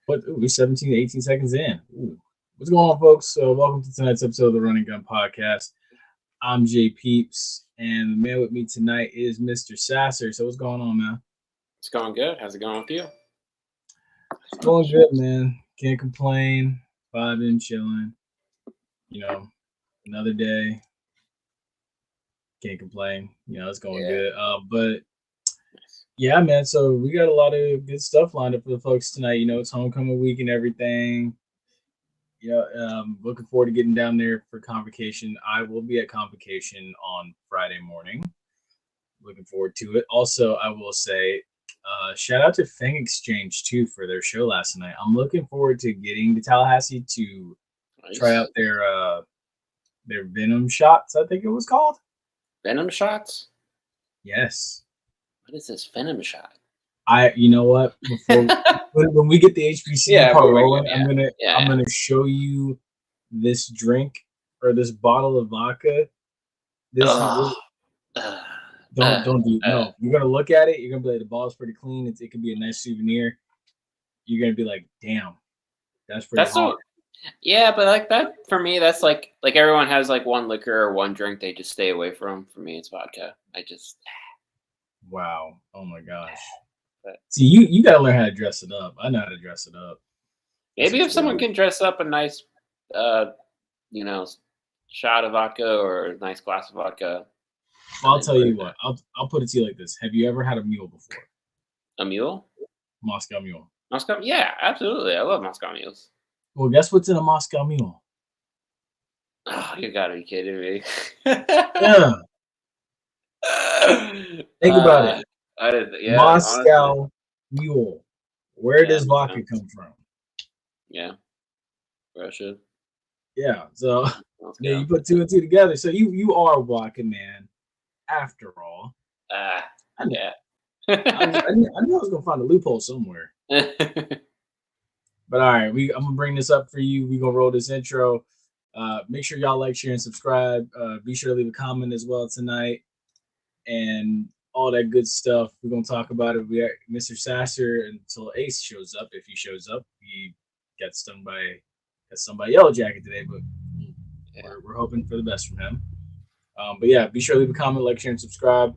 What? Ooh, we're 17 to 18 seconds in. Ooh. What's going on, folks? Welcome to tonight's episode of the Running Gun Podcast. I'm Jay Peeps, and the man with me tonight is Mr. Sasser. So what's going on, man? It's going good. How's it going with you? It's going good, man. Can't complain. Vibing, chilling. You know, another day. Can't complain. You know, it's going good. But yeah, man. So we got a lot of good stuff lined up for the folks tonight. You know, it's homecoming week and everything. Looking forward to getting down there for convocation. I will be at convocation on Friday morning. Looking forward to it. Also, I will say, shout out to Fang Exchange too for their show last night. I'm looking forward to getting to Tallahassee to try out their Venom shots. I think it was called Venom shots. Yes. What is this Venom shot? You know what? When we get the HBC part rolling, I'm gonna show you this drink or this bottle of vodka. Don't do no. You're gonna look at it. You're gonna be like, the bottle is pretty clean. It could be a nice souvenir. You're gonna be like, damn, that's pretty hard. Yeah, but like that for me, that's like everyone has like one liquor or one drink they just stay away from. For me, it's vodka. Wow. Oh my gosh. See, you gotta learn how to dress it up. I know how to dress it up. Maybe if someone can dress up a nice, shot of vodka or a nice glass of vodka. Well, I'll tell you what. I'll put it to you like this. Have you ever had a mule before? A mule? Moscow Mule. Moscow? Yeah, absolutely. I love Moscow Mules. Well, guess what's in a Moscow Mule? Oh, you gotta be kidding me. Yeah. Think about it. I didn't. Yeah, Moscow honestly. Mule. Where does vodka come from? Yeah, Russia. Yeah. So yeah, you put two and two together. So you are a vodka man, after all. Yeah. I knew I was gonna find a loophole somewhere. But all right, I'm gonna bring this up for you. We're gonna roll this intro. Make sure y'all like, share, and subscribe. Be sure to leave a comment as well tonight, and all that good stuff. We're gonna talk about it. We got Mr. Sasser until Ace shows up. If he shows up, he got stung by Yellow Jacket today, but we're hoping for the best from him. But yeah, be sure to leave a comment, like, share, and subscribe.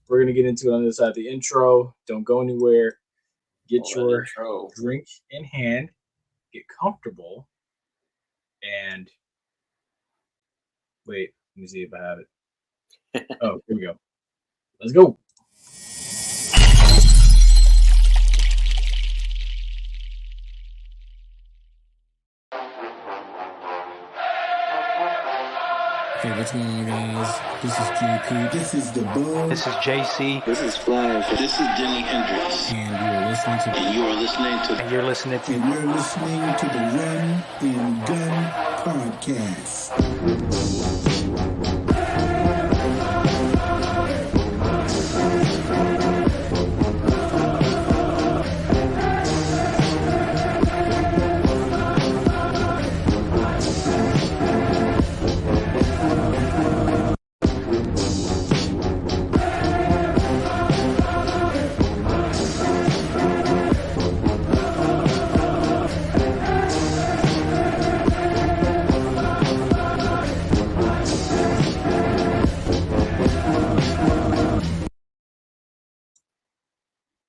We're gonna get into it on the other side of the intro. Don't go anywhere. Get your drink in hand. Get comfortable. And wait, let me see if I have it. Oh, here we go. Let's go. Hey, what's going on, guys? This is JP. This is the Bug. This is JC. This is Flash. This is Jimi Hendrix. And you're listening to And you're listening to the Run and Gun Podcast.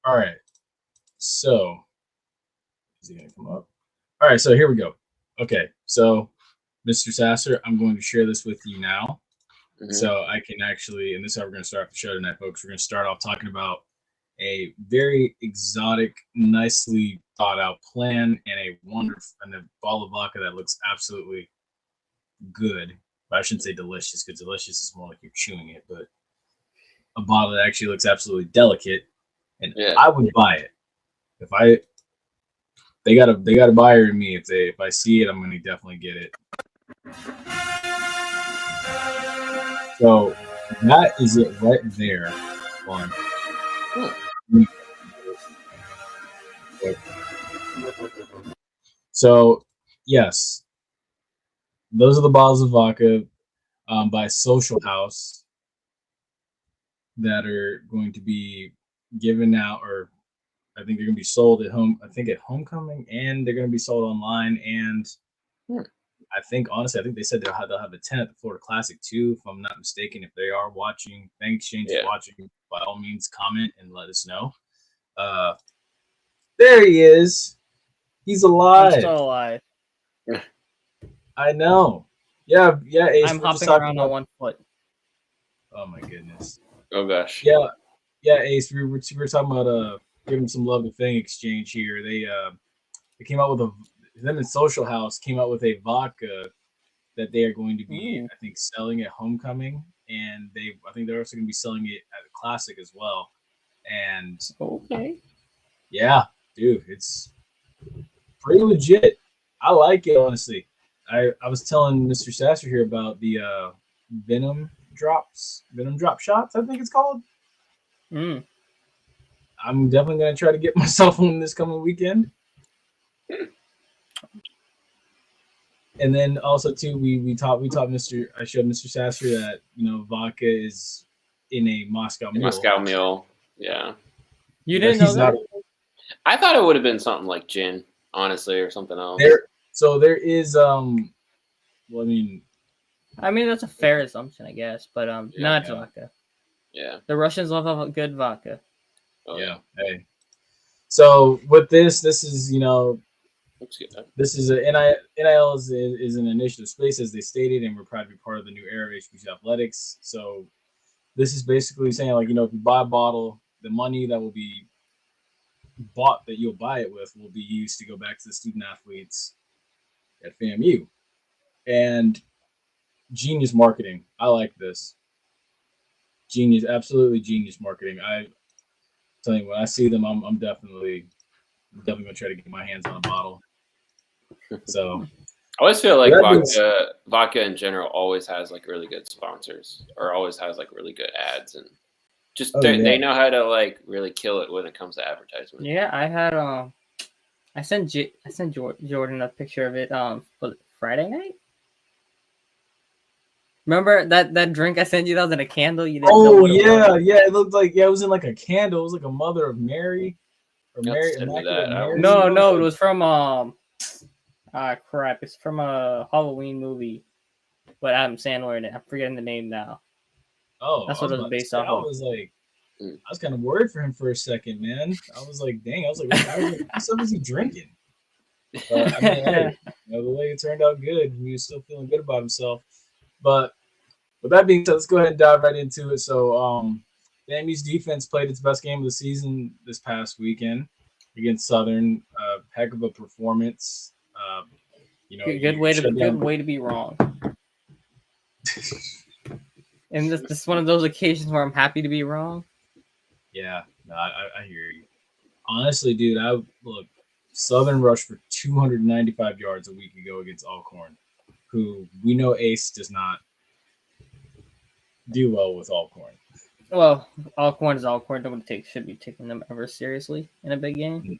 All right. So, is he going to come up? All right. So here we go. Okay. So, Mr. Sasser, I'm going to share this with you now. Mm-hmm. So I can actually, and this is how we're going to start the show tonight, folks. We're going to start off talking about a very exotic, nicely thought out plan and a bottle of vodka that looks absolutely good. But I shouldn't say delicious, because delicious is more like you're chewing it, but a bottle that actually looks absolutely delicate. And I would buy it. They got a buyer in me. If I see it, I'm gonna definitely get it. So that is it right there. One. So yes, those are the bottles of vodka by Social House that are going to be given out, or I think they're going to be sold at home. I think at homecoming, and they're going to be sold online. And I think honestly, I think they said they'll have a 10 at the Florida Classic too, if I'm not mistaken. If they are watching, Bank Exchange is watching, by all means, comment and let us know. There he is. He's alive. I'm still alive. I know. Yeah, Ace, I'm hopping around on 1 foot. Oh my goodness. Oh gosh. Yeah, Ace. We were talking about giving some love to Fang Exchange here. They came out with them and Social House came out with a vodka that they are going to be, I think, selling at homecoming, and I think they're also going to be selling it at the Classic as well. And yeah, dude, it's pretty legit. I like it, honestly. I was telling Mr. Sasser here about the Venom drop shots, I think it's called. I'm definitely gonna try to get myself one this coming weekend. And then also too, we taught I showed Mr. Sasser that vodka is in a Moscow Mule. Moscow Mule, yeah. You didn't know that? I thought it would have been something like gin, honestly, or something else. There is well, I mean that's a fair assumption, I guess, but not vodka. Yeah. The Russians love a good vodka. Oh, yeah. Hey. So with this is this is NIL is an initiative space, as they stated, and we're proud to be part of the new era of HBC Athletics. So this is basically saying, like, if you buy a bottle, the money that will be bought that you'll buy it with will be used to go back to the student athletes at FAMU. And genius marketing. I like this. Genius, absolutely genius marketing. I tell you, when I see them, I'm definitely gonna try to get my hands on a bottle. So I always feel like vodka in general always has like really good sponsors, or always has like really good ads, and just they know how to like really kill it when it comes to advertisement. Yeah, I had I sent Jordan a picture of it for Friday night. Remember that drink I sent you that was in a candle? You didn't know what it was. It looked like it was in like a candle. It was like a Mother of Mary or Mary. No, it was from crap. It's from a Halloween movie, but Adam Sandler in it. I'm forgetting the name now. Oh, that's what it was based off of. I was like, I was kind of worried for him for a second, man. I was like, dang. I was like, what stuff is he drinking? But I mean, hey, the way it turned out good. He was still feeling good about himself. But with that being said, let's go ahead and dive right into it. So, FAMU's defense played its best game of the season this past weekend against Southern. Heck of a performance. Good way to be wrong. And this is one of those occasions where I'm happy to be wrong. Yeah, no, I hear you. Honestly, dude, Southern rushed for 295 yards a week ago against Alcorn, who we know Ace does not do well with Alcorn. Well, Alcorn is Alcorn. Should be taking them ever seriously in a big game.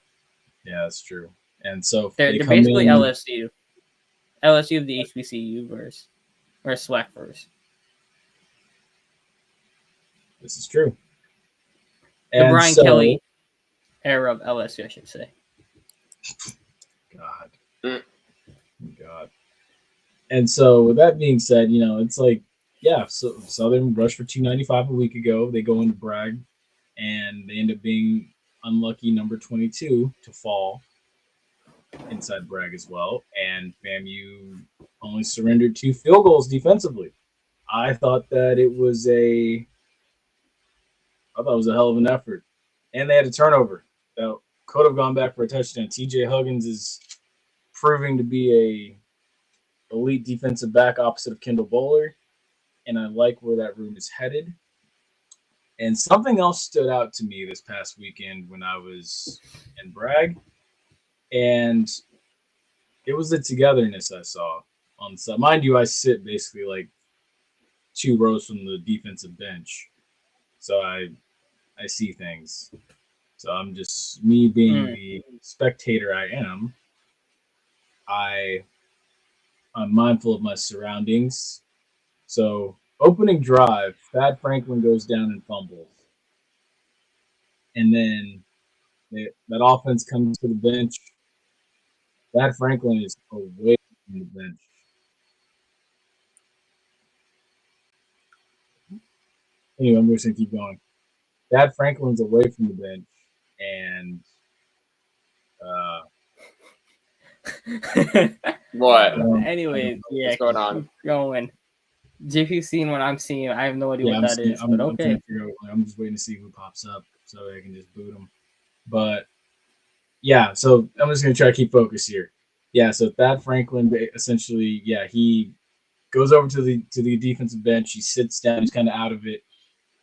Yeah, that's true. And so they're basically LSU of the HBCU verse, or SWAC verse. This is true. The Brian Kelly era of LSU, I should say. God. And so with that being said, it's like, so Southern rushed for 295 a week ago. They go into Bragg, and they end up being unlucky number 22 to fall inside Bragg as well. And FAMU only surrendered 2 field goals defensively. I thought it was a hell of an effort. And they had a turnover that could have gone back for a touchdown. TJ Huggins is proving to be a elite defensive back opposite of Kendall Bowler. And I like where that room is headed. And something else stood out to me this past weekend when I was in Bragg. And it was the togetherness I saw on the side. Mind you, I sit basically like 2 rows from the defensive bench. So I see things. So I'm just, me being the spectator I am, I'm mindful of my surroundings. So opening drive, Thad Franklin goes down and fumbles. And then that offense comes to the bench. Thad Franklin is away from the bench. Anyway, I'm just gonna keep going. Thad Franklin's away from the bench, and What? Anyways, yeah, What's going on? keep going. JP's seeing what I'm seeing. I have no idea what that is, but I'm trying okay. to figure out, I'm just waiting to see who pops up so I can just boot him. But yeah, so I'm just gonna try to keep focus here. Yeah, so Thad Franklin essentially, yeah, he goes over to the defensive bench. He sits down. He's kind of out of it,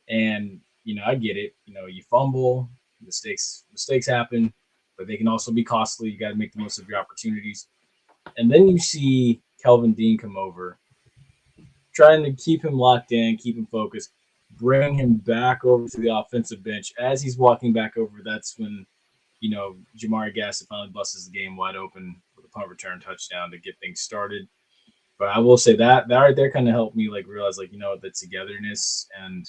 and I get it. You fumble, mistakes happen, but they can also be costly. You got to make the most of your opportunities. And then you see Kelvin Dean come over, trying to keep him locked in, keep him focused, bring him back over to the offensive bench. As he's walking back over, that's when Jamari Gassett finally busts the game wide open with a punt return touchdown to get things started. But I will say that right there kind of helped me realize the togetherness and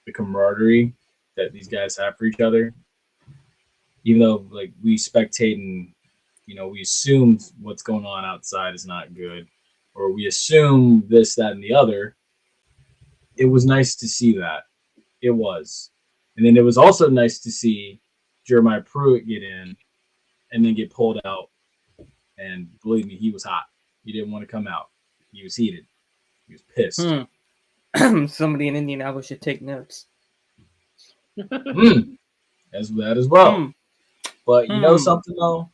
the camaraderie that these guys have for each other. Even though we spectate and we assume what's going on outside is not good, or we assume this, that, and the other. It was nice to see that. It was. And then it was also nice to see Jeremiah Pruitt get in and then get pulled out. And believe me, he was hot. He didn't want to come out. He was heated. He was pissed. Somebody in Indianapolis should take notes. As that as well. But you know something though?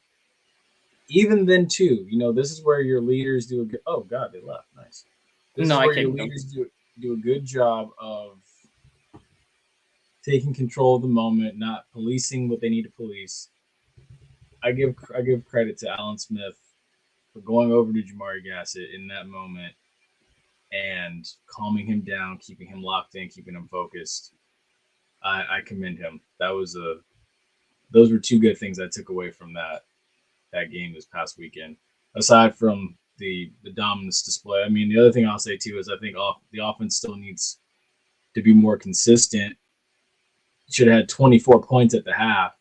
Even then too, this is where your leaders do a good. Oh God, they left. Nice. This is where your leaders do a good job of taking control of the moment, not policing what they need to police. I give credit to Alan Smith for going over to Jamari Gassett in that moment and calming him down, keeping him locked in, keeping him focused. I commend him. Those were two good things I took away from that game this past weekend. Aside from the dominance display, I mean, the other thing I'll say too is I think the offense still needs to be more consistent. Should have had 24 points at the half.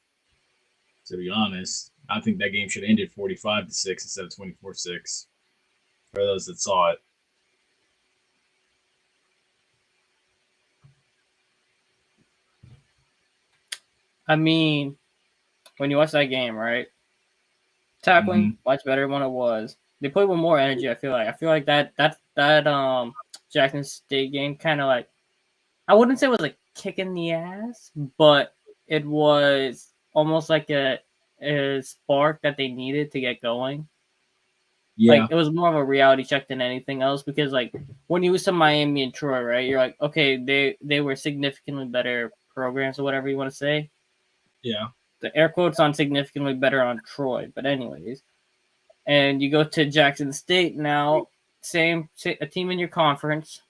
To be honest, I think that game should have ended 45-6 instead of 24-6. For those that saw it. I mean, when you watch that game, right? Tackling much better than it was. They played with more energy. I feel like that Jackson State game kind of I wouldn't say it was a kick in the ass, but it was almost like a spark that they needed to get going. Yeah. It was more of a reality check than anything else because when you was to Miami and Troy, right? You're like, okay, they were significantly better programs or whatever you want to say. Yeah. The air quotes on significantly better on Troy, but anyways. And you go to Jackson State now, a team in your conference,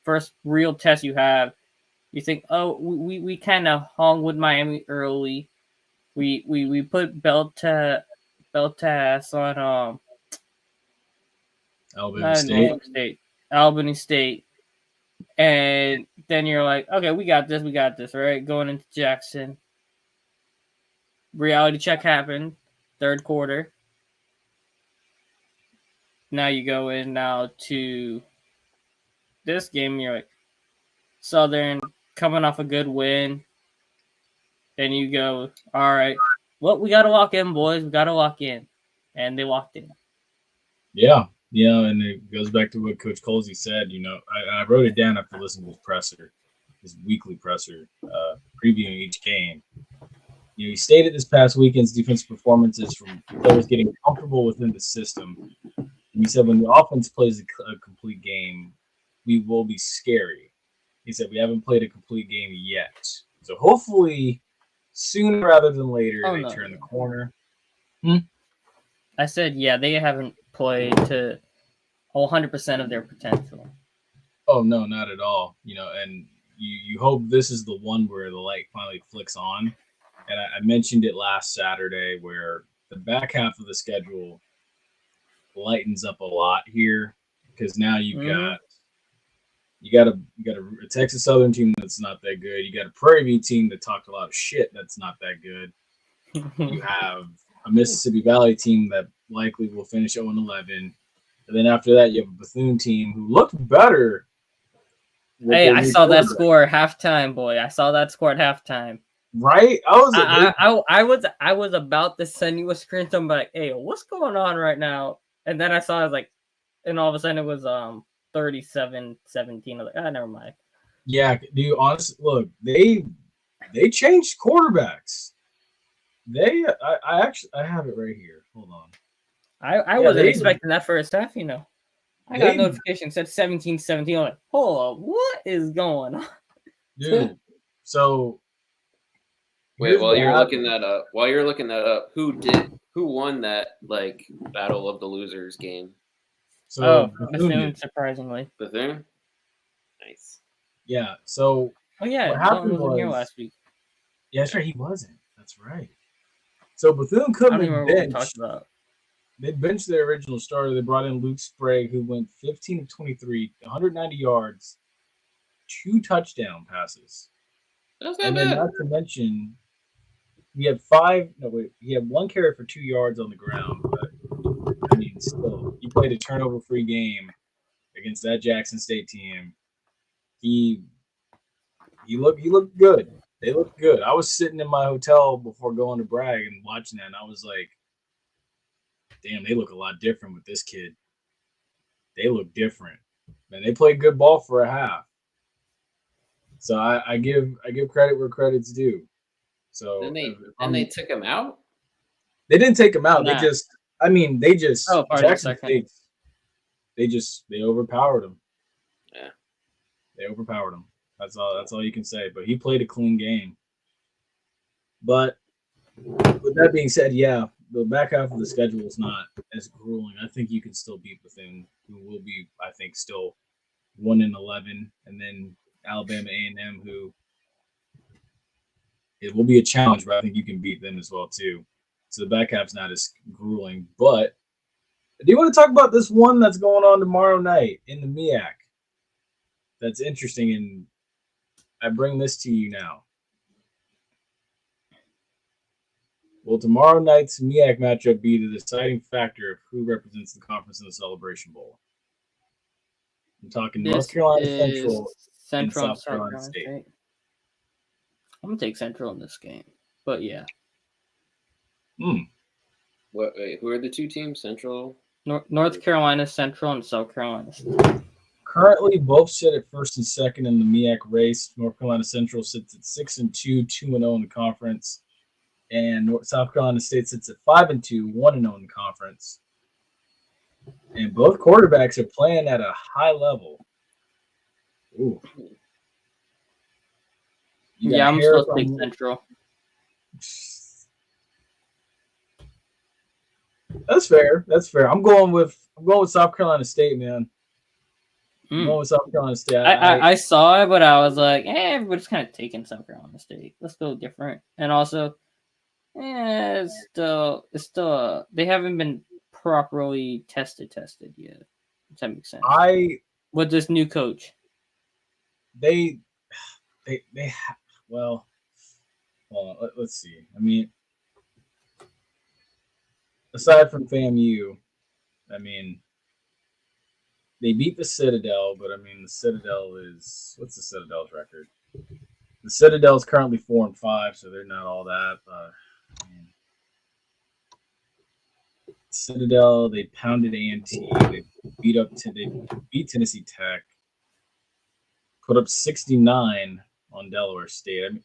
first real test you have. You think, oh, we kind of hung with Miami early. We put belt to ass on Albany State, and then you're like, okay, we got this, right? Going into Jackson. Reality check happened, third quarter. Now you go in now to this game. You're like, Southern coming off a good win. Then you go, all right, well, we got to lock in, boys. We got to lock in. And they locked in. Yeah, and it goes back to what Coach Colsey said. I wrote it down after listening to his presser, his weekly presser, previewing each game. He stated this past weekend's defensive performances from players getting comfortable within the system. And he said when the offense plays a complete game, we will be scary. He said we haven't played a complete game yet. So hopefully sooner rather than later they turn the corner. I said, yeah, they haven't played to 100% of their potential. Oh, no, not at all. And you hope this is the one where the light finally flicks on. And I mentioned it last Saturday where the back half of the schedule lightens up a lot here because now you've got You got a Texas Southern team that's not that good. You got a Prairie View team that talked a lot of shit that's not that good. You have a Mississippi Valley team that likely will finish 0-11. And then after that, you have a Bethune team who looked better. Hey, I saw that score at halftime, boy. I saw that score at halftime. Right? I was about to send you a screenshot. I'm like, hey, what's going on right now? And then I saw, I was like, and all of a sudden it was 37-17. I was like, never mind. Yeah, dude, honestly, look, they changed quarterbacks. I have it right here. Hold on. I wasn't expecting that first half, you know. I got a notification said 17-17. I'm like, hold up, what is going on? Dude, so wait, while you're looking that up, who won that like Battle of the Losers game? So Bethune, surprisingly. Bethune? Nice. Yeah, so what happened was here last week. Yeah, that's right, he wasn't. That's right. So Bethune couldn't be benched. They benched their original starter. They brought in Luke Sprague, who went 15 of 23, 190 yards, 2 touchdown passes. That's not and bad. then not to mention, he had 1 carry for 2 yards on the ground. But I mean, still, he played a turnover-free game against that Jackson State team. He looked good. They looked good. I was sitting in my hotel before going to Bragg and watching that, and I was like, damn, they look a lot different with this kid. They look different. Man, they played good ball for a half. So I give credit where credit's due. So they took him out? They didn't take him out. Nah. Jackson State. They overpowered him. Yeah. They overpowered him. That's all you can say. But he played a clean game. But with that being said, yeah, the back half of the schedule is not as grueling. I think you can still beat Bethune, who will be, I think, still 1-11, and then Alabama A&M, who it will be a challenge, but I think you can beat them as well too. So the back half's not as grueling. But do you want to talk about this one that's going on tomorrow night in the MEAC? That's interesting, and I bring this to you now. Will tomorrow night's MEAC matchup be the deciding factor of who represents the conference in the Celebration Bowl? I'm talking North Carolina Central and South Carolina State. I'm going to take Central in this game, but yeah. Wait, who are the two teams? Central? North Carolina Central and South Carolina State. Currently, both sit at first and second in the MEAC race. North Carolina Central sits at 6-2, 2-0 in the conference. And South Carolina State sits at 5-2, 1-0 in the conference. And both quarterbacks are playing at a high level. Ooh. Yeah, I'm supposed to take Central. That's fair. I'm going with South Carolina State, man. I'm going with South Carolina State. I saw it, but I was like, everybody's kind of taking South Carolina State. Let's go different. And also, it's still they haven't been properly tested yet. Does that make sense? With this new coach, well, let's see. I mean, aside from FAMU, I mean, they beat the Citadel, but I mean, the Citadel what's the Citadel's record? The Citadel's currently 4-5, so they're not all that. Citadel, they pounded A&T. They beat Tennessee Tech. Put up 69 on Delaware State. I mean,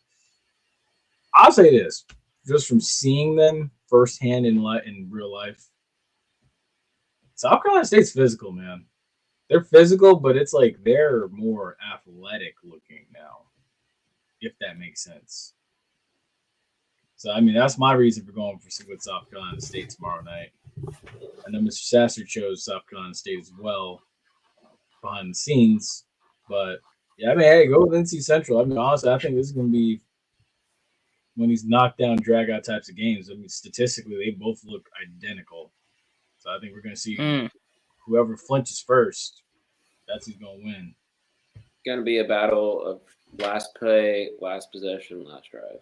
I'll say this, just from seeing them firsthand in real life, South Carolina State's physical, man. They're physical, but it's like they're more athletic looking now, if that makes sense. So, I mean, that's my reason for going with South Carolina State tomorrow night. I know Mr. Sasser chose South Carolina State as well behind the scenes. But, yeah, I mean, hey, go with NC Central. I mean, honestly, I think this is going to be one of these knockdown, drag-out types of games. I mean, statistically, they both look identical. So I think we're going to see whoever flinches first, that's who's going to win. going to be a battle of last play, last possession, last drive.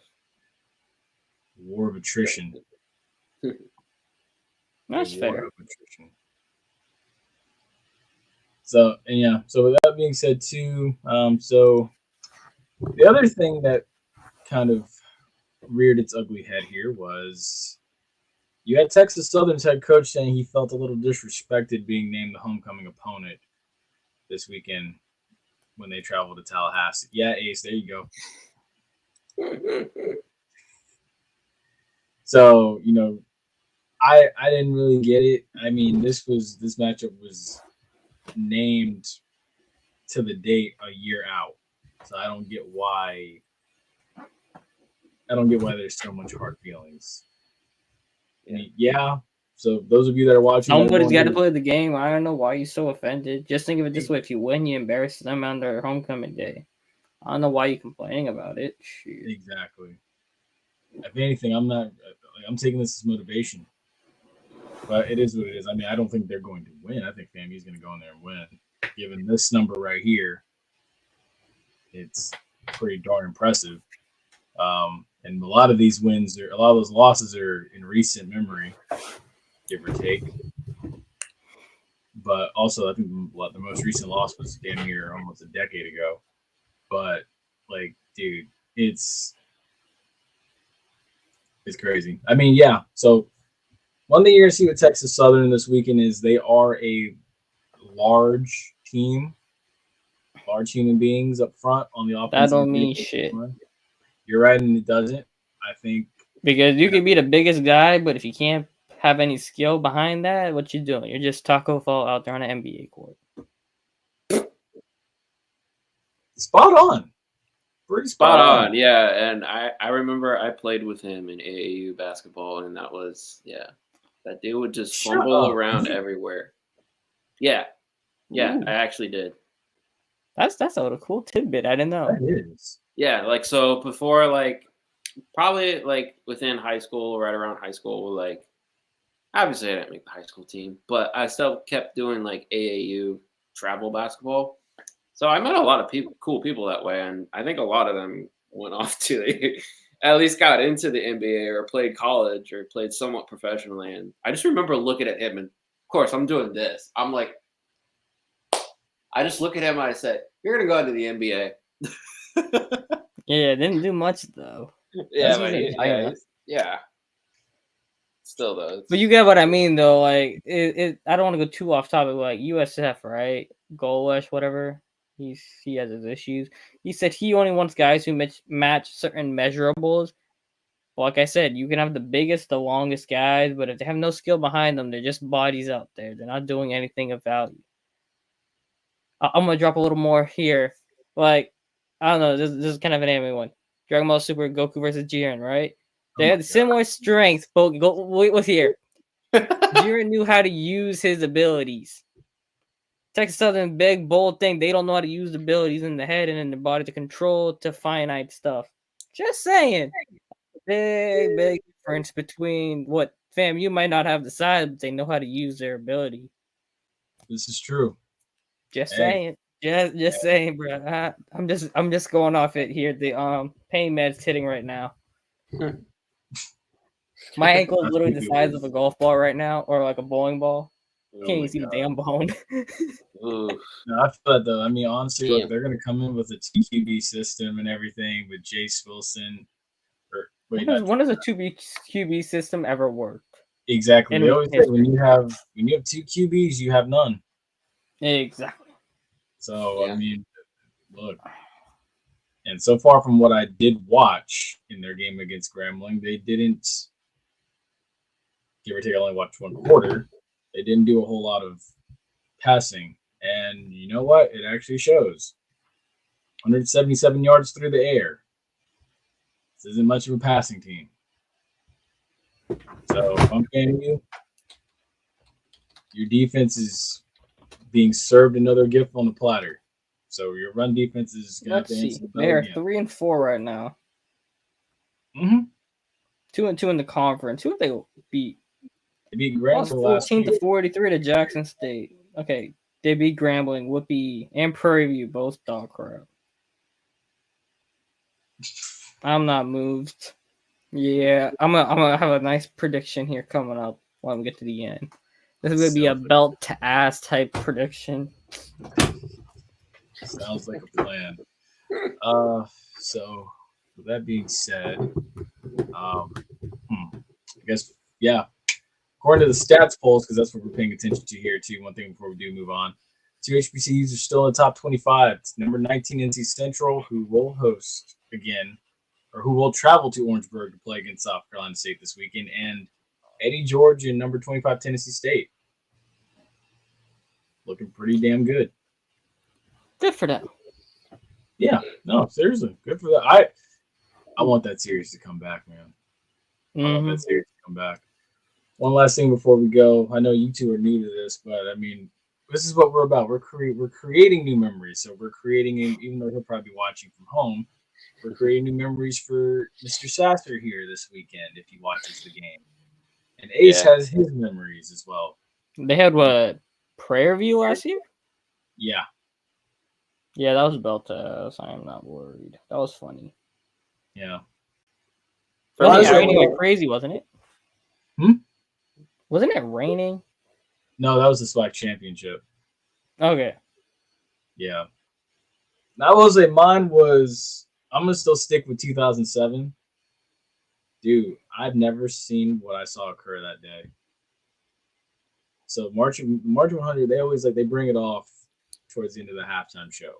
War of attrition. That's fair. Of attrition. So, and yeah, so with that being said, too, so the other thing that kind of reared its ugly head here was you had Texas Southern's head coach saying he felt a little disrespected being named the homecoming opponent this weekend when they traveled to Tallahassee. Yeah, Ace, there you go. So, you know, I didn't really get it. I mean, this matchup was named to the date a year out. So I don't get why there's so much hard feelings. Yeah. So those of you that are watching, somebody's got to play the game. I don't know why you're so offended. Just think of it this way: if you win, you embarrass them on their homecoming day. I don't know why you're complaining about it. Shoot. Exactly. If anything, I'm taking this as motivation. But it is what it is. I mean, I don't think they're going to win. I think FAMU's going to go in there and win. Given this number right here, it's pretty darn impressive. And a lot of these wins, a lot of those losses are in recent memory, give or take. But also, I think the most recent loss was damn near almost a decade ago. But, like, dude, it's crazy. I mean, yeah. So one thing you're going to see with Texas Southern this weekend is they are a large team, large human beings up front on the offense. That don't mean shit. You're right, and it doesn't. I think because you can be the biggest guy, but if you can't have any skill behind that, what you doing? You're just Taco Fall out there on an NBA court. Spot on. Pretty spot on. Yeah, and I remember I played with him in AAU basketball, and that was that dude would just fumble around everywhere. Yeah, Ooh. I actually did. That's a little cool tidbit. I didn't know. That is. Yeah, like so before, like probably like within high school, right around high school, like obviously I didn't make the high school team, but I still kept doing like AAU travel basketball. So I met a lot of cool people that way, and I think a lot of them went off to at least got into the NBA or played college or played somewhat professionally. And I just remember looking at him, and of course I'm doing this. I'm like, I just look at him and I say, "You're gonna go into the NBA." Yeah, didn't do much though. Yeah, but yeah. Still though. But you get what I mean though. Like I don't want to go too off topic. Like USF, right? Golesh, whatever. He has his issues. He said he only wants guys who match certain measurables. But like I said, you can have the biggest, the longest guys, but if they have no skill behind them, they're just bodies out there. They're not doing anything of value. I'm gonna drop a little more here. Like I don't know, this is kind of an anime one. Dragon Ball Super Goku versus Jiren, right? They had similar strengths, but what's here? Jiren knew how to use his abilities. Texas Southern, big, bold thing. They don't know how to use the abilities in the head and in the body to control to finite stuff. Just saying. Big difference between what FAMU might not have the size, but they know how to use their ability. This is true. Just saying. Just saying, bro. I'm just going off it here. The pain med's hitting right now. My ankle is literally the size of a golf ball right now, or like a bowling ball. Can't even see the damn bone. No, I feel that though. I mean, honestly, look, they're gonna come in with a TQB system and everything with Jace Wilson. When does a 2QB system ever work? Exactly. They always say when you have two QBs, you have none. Exactly. So I mean, look, and so far from what I did watch in their game against Grambling, they didn't, give or take, I only watched one quarter. They didn't do a whole lot of passing, and you know what? It actually shows. 177 yards through the air. This isn't much of a passing team. So if I'm paying you, your defense is being served another gift on the platter. So your run defense is going to answer the bell. They are 3-4 right now. 2-2 in the conference. Who have they beat? They beat Grambling last 14-43 to Jackson State. Okay, They beat Grambling, Whoopee, and Prairie View, both dog crap. I'm not moved. Yeah, I'm gonna have a nice prediction here coming up when we get to the end. This is gonna be a belt to ass type prediction. Sounds like a plan. So with that being said, I guess according to the stats polls, because that's what we're paying attention to here too. One thing before we do move on, two HBCUs are still in the top 25. It's number 19 NC Central, who will host again, or who will travel to Orangeburg to play against South Carolina State this weekend, and Eddie George and number 25 Tennessee State. Looking pretty damn good. Good for them. Yeah, no, seriously, good for that. I want that series to come back, man. I want that series to come back. One last thing before we go. I know you two are new to this, but I mean, this is what we're about. We're creating new memories. So we're creating, even though he'll probably be watching from home, we're creating new memories for Mr. Sasser here this weekend if he watches the game. And Ace has his memories as well. They had what, Prairie View last year? Yeah. Yeah, that was belt ass. I am not worried. That was funny. Yeah. Wasn't it raining like crazy, wasn't it? Wasn't it raining? No, that was the SWAC championship. Okay. Yeah. That was mine was, I'm going to still stick with 2007. Dude, I've never seen what I saw occur that day. So March 100, they always they bring it off towards the end of the halftime show.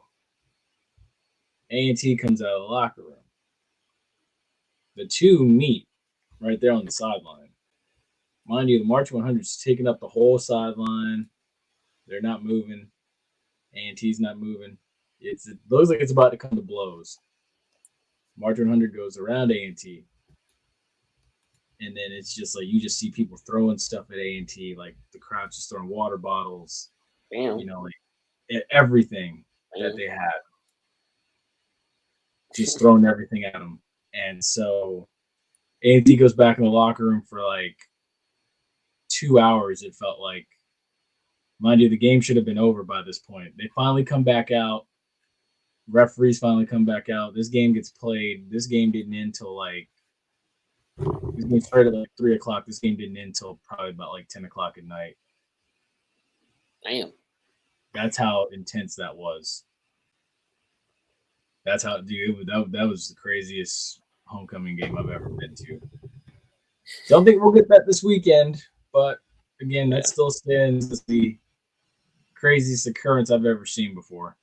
A&T comes out of the locker room. The two meet right there on the sideline. Mind you, the March 100 is taking up the whole sideline. They're not moving. A&T's not moving. It looks like it's about to come to blows. March 100 goes around A&T. And then it's just you just see people throwing stuff at A&T, like the crowd's just throwing water bottles. Damn. Everything that they had. Just throwing everything at them. And so A&T goes back in the locker room for 2 hours, it felt like. Mind you, the game should have been over by this point. They finally come back out. Referees finally come back out. This game gets played. This game didn't end till this game started at 3 o'clock. This game didn't end until probably about 10 o'clock at night. Damn. That's how intense that was. That's how, dude, that was the craziest homecoming game I've ever been to. Don't think we'll get that this weekend, but again, that still stands as the craziest occurrence I've ever seen before.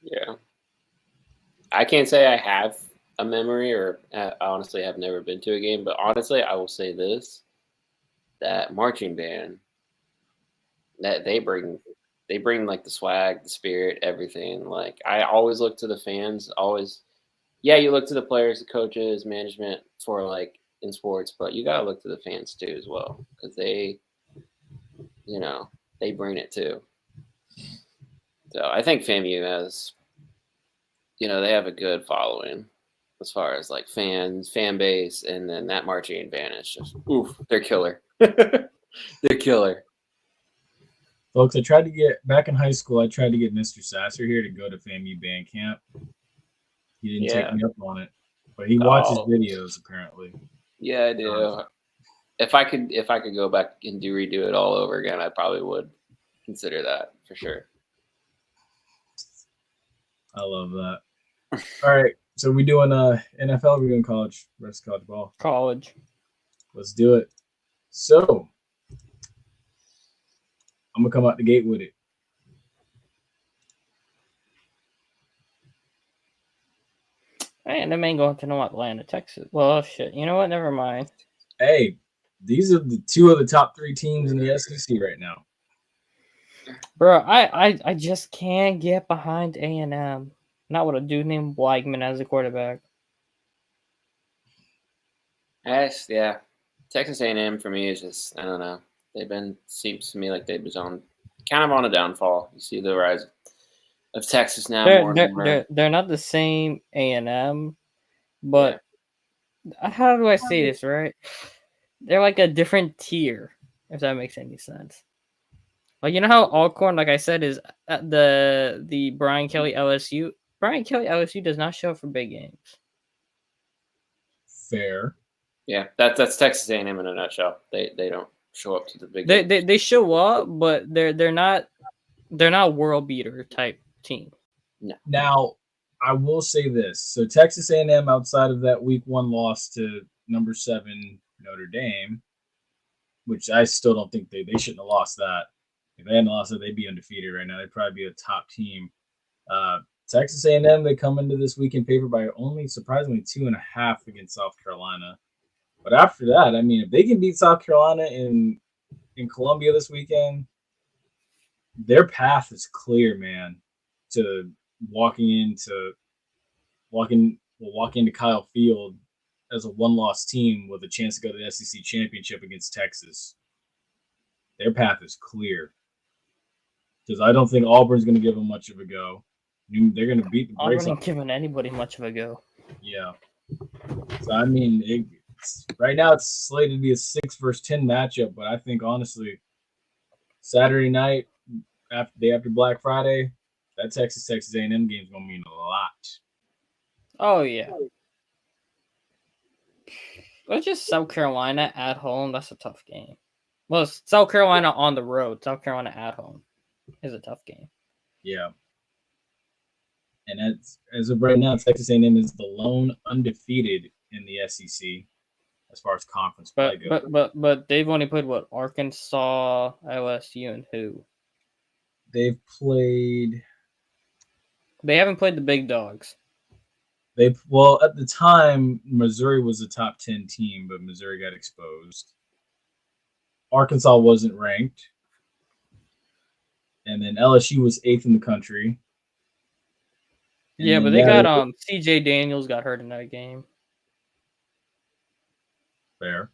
Yeah. I can't say I have a memory, or I honestly have never been to a game, but honestly, I will say this, that marching band, that they bring the swag, the spirit, everything. I always look to the fans, you look to the players, the coaches, management for in sports, but you got to look to the fans too as well, because they bring it too. So I think FAMU has, they have a good following as far as fan base, and then that marching band is just, they're killer. They're killer. Folks, I tried to get, back in high school, Mr. Sasser here to go to FAMU band camp. He didn't take me up on it, but he watches videos apparently. Yeah, I do. If I could go back and redo it all over again, I probably would consider that for sure. I love that. All right, so we doing NFL or we doing college? Rest college ball. College. Let's do it. So I'm gonna come out the gate with it. Man, them ain't going to no Atlanta, Texas. Well, shit. You know what? Never mind. Hey, these are the two of the top 3 teams in the SEC right now. Bro, I just can't get behind A&M. Not with a dude named Blackman as a quarterback. Yeah. Texas A&M for me is just, I don't know. Seems to me like they've been on a downfall. You see the rise of Texas now. They're not the same A&M, but how do I say this, right? They're like a different tier, if that makes any sense. Like, you know how Alcorn, like I said, is at the Brian Kelly LSU. Brian Kelly LSU does not show up for big games. Fair. Yeah, that's Texas A&M in a nutshell. They don't show up to the big They games. they show up, but they're not world beater type team. Now, I will say this. So Texas A&M, outside of that week 1 loss to number 7 Notre Dame, which I still don't think they shouldn't have lost that. If they hadn't lost it, they'd be undefeated right now. They'd probably be a top team. Texas A&M, they come into this weekend favored by only surprisingly 2.5 against South Carolina. But after that, I mean, if they can beat South Carolina in Columbia this weekend, their path is clear, man, to walking into Kyle Field as a 1-loss team with a chance to go to the SEC championship against Texas. Their path is clear. Because I don't think Auburn's going to give them much of a go. They're going to beat the brakes Auburn off. ain't giving anybody much of a go. Yeah. So, I mean, right now it's slated to be a 6 versus 10 matchup, but I think, honestly, Saturday night, day after Black Friday, that Texas A&M game is going to mean a lot. Oh, yeah. It's just South Carolina at home. That's a tough game. Well, South Carolina on the road. South Carolina at home is a tough game. Yeah. And as of right now, Texas A&M is the lone undefeated in the SEC as far as conference play goes. But they've only played what? Arkansas, LSU, and who? They've played. They haven't played the big dogs. Well, at the time, Missouri was a top 10 team, but Missouri got exposed. Arkansas wasn't ranked. And then LSU was 8th in the country. Yeah, but they got CJ Daniels got hurt in that game. Fair.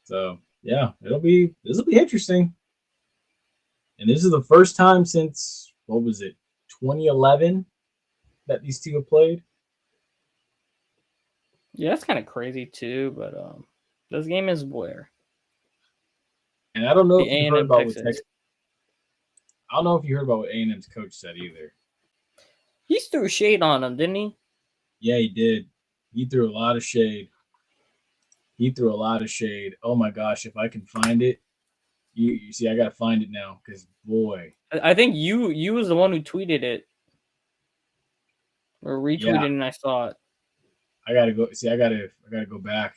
So yeah, this will be interesting. And this is the first time since 2011 that these two have played. Yeah, that's kind of crazy too, but this game is where. And I don't know if you heard about Texas. what I don't know if you heard about what A&M's coach said either. He threw shade on him, didn't he? Yeah, he did. He threw a lot of shade. Oh my gosh, if I can find it. You see, I gotta find it now because boy. I think you was the one who tweeted it. Or retweeted and I saw it. I gotta go. See, I gotta go back.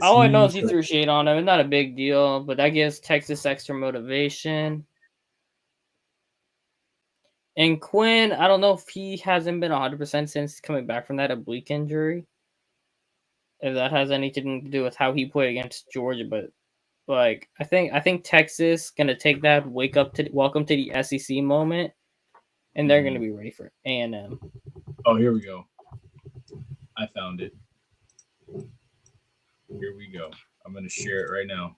All I know is he threw shade on him. It's not a big deal, but that gives Texas extra motivation. And Quinn, I don't know if he hasn't been 100% since coming back from that oblique injury. If that has anything to do with how he played against Georgia, but like I think Texas gonna take that welcome to the SEC moment, and they're gonna be ready for A&M. Oh, here we go. I found it. Here we go. I'm gonna share it right now.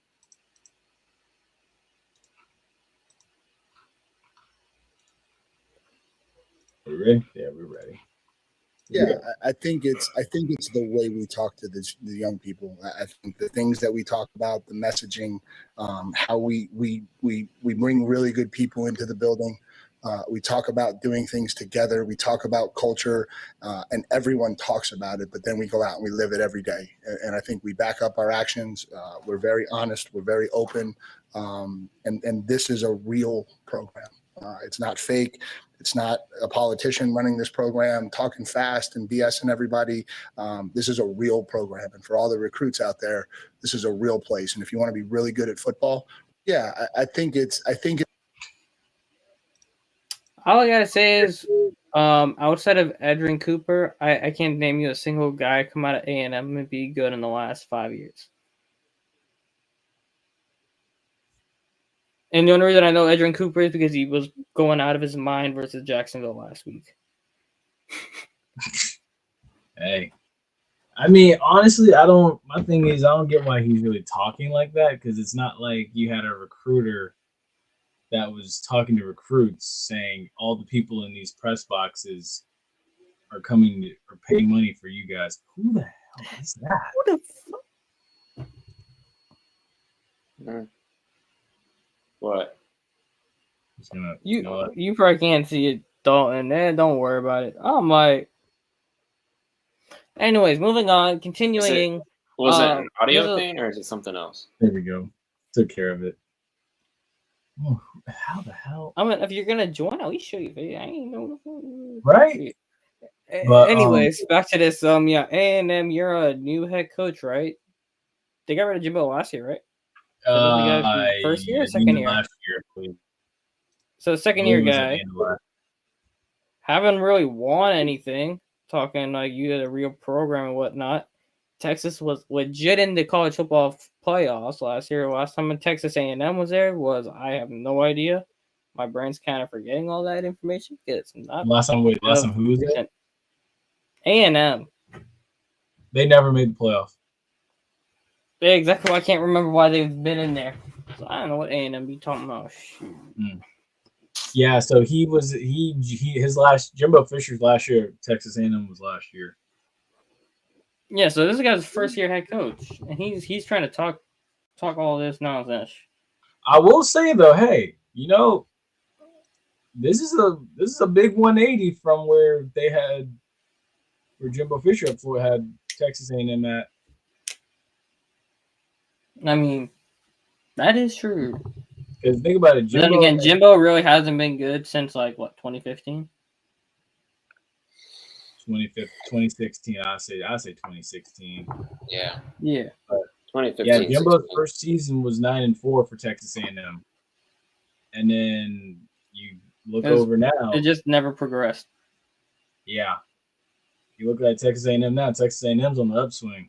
Are we ready? Yeah, we're ready. Yeah, I think it's the way we talk to the young people. I think the things that we talk about, the messaging, how we bring really good people into the building. We talk about doing things together. We talk about culture, and everyone talks about it. But then we go out and we live it every day. And I think we back up our actions. We're very honest. We're very open. And this is a real program. It's not fake. It's not a politician running this program, talking fast and BSing everybody. This is a real program. And for all the recruits out there, this is a real place. And if you want to be really good at football, yeah, I think it's all I gotta say is, outside of Edrin Cooper, I can't name you a single guy come out of A&M and be good in the last 5 years. And the only reason I know Edrin Cooper is because he was going out of his mind versus Jacksonville last week. Hey, I mean, honestly, my thing is, I don't get why he's really talking like that, because it's not like you had a recruiter that was talking to recruits saying all the people in these press boxes are paying money for you guys. Who the hell is that? Who the fuck? What? Just gonna, You probably can't see it, Dalton. Don't worry about it. I'm like, anyways, moving on, continuing. Was it an audio there's a- thing or is it something else? There we go. Took care of it. Oh, how the hell? I mean, if you're gonna join, at least show your face. I ain't know. Right? But, Anyways, back to this. Yeah, A&M, you're a new head coach, right? They got rid of Jimbo last year, right? So this the guy from first year or second year? Last year, please. So second year guy. Haven't really won anything. Talking like you had a real program and whatnot. Texas was legit in the college football playoffs last year. Last time Texas A&M was there was I have no idea. My brain's kind of forgetting all that information. It's not last time who was there? A&M. They never made the playoff. Yeah, exactly. I can't remember why they've been in there. So I don't know what A&M be talking about. Shoot. Yeah, so his last Jimbo Fisher's last year at Texas A&M was last year. Yeah, so this guy's first year head coach, and he's trying to talk all this nonsense. I will say though, hey, this is a big 180 from where Jimbo Fisher had Texas A&M at. I mean, that is true. Because think about it, Jimbo. Then again, Jimbo really hasn't been good since 2015. 2016. I say 2016. Yeah. But 2015. Yeah, Jimbo's first season was 9-4 for Texas A&M, and then you look over now. It just never progressed. Yeah, you look at Texas A&M now. Texas A&M's on the upswing.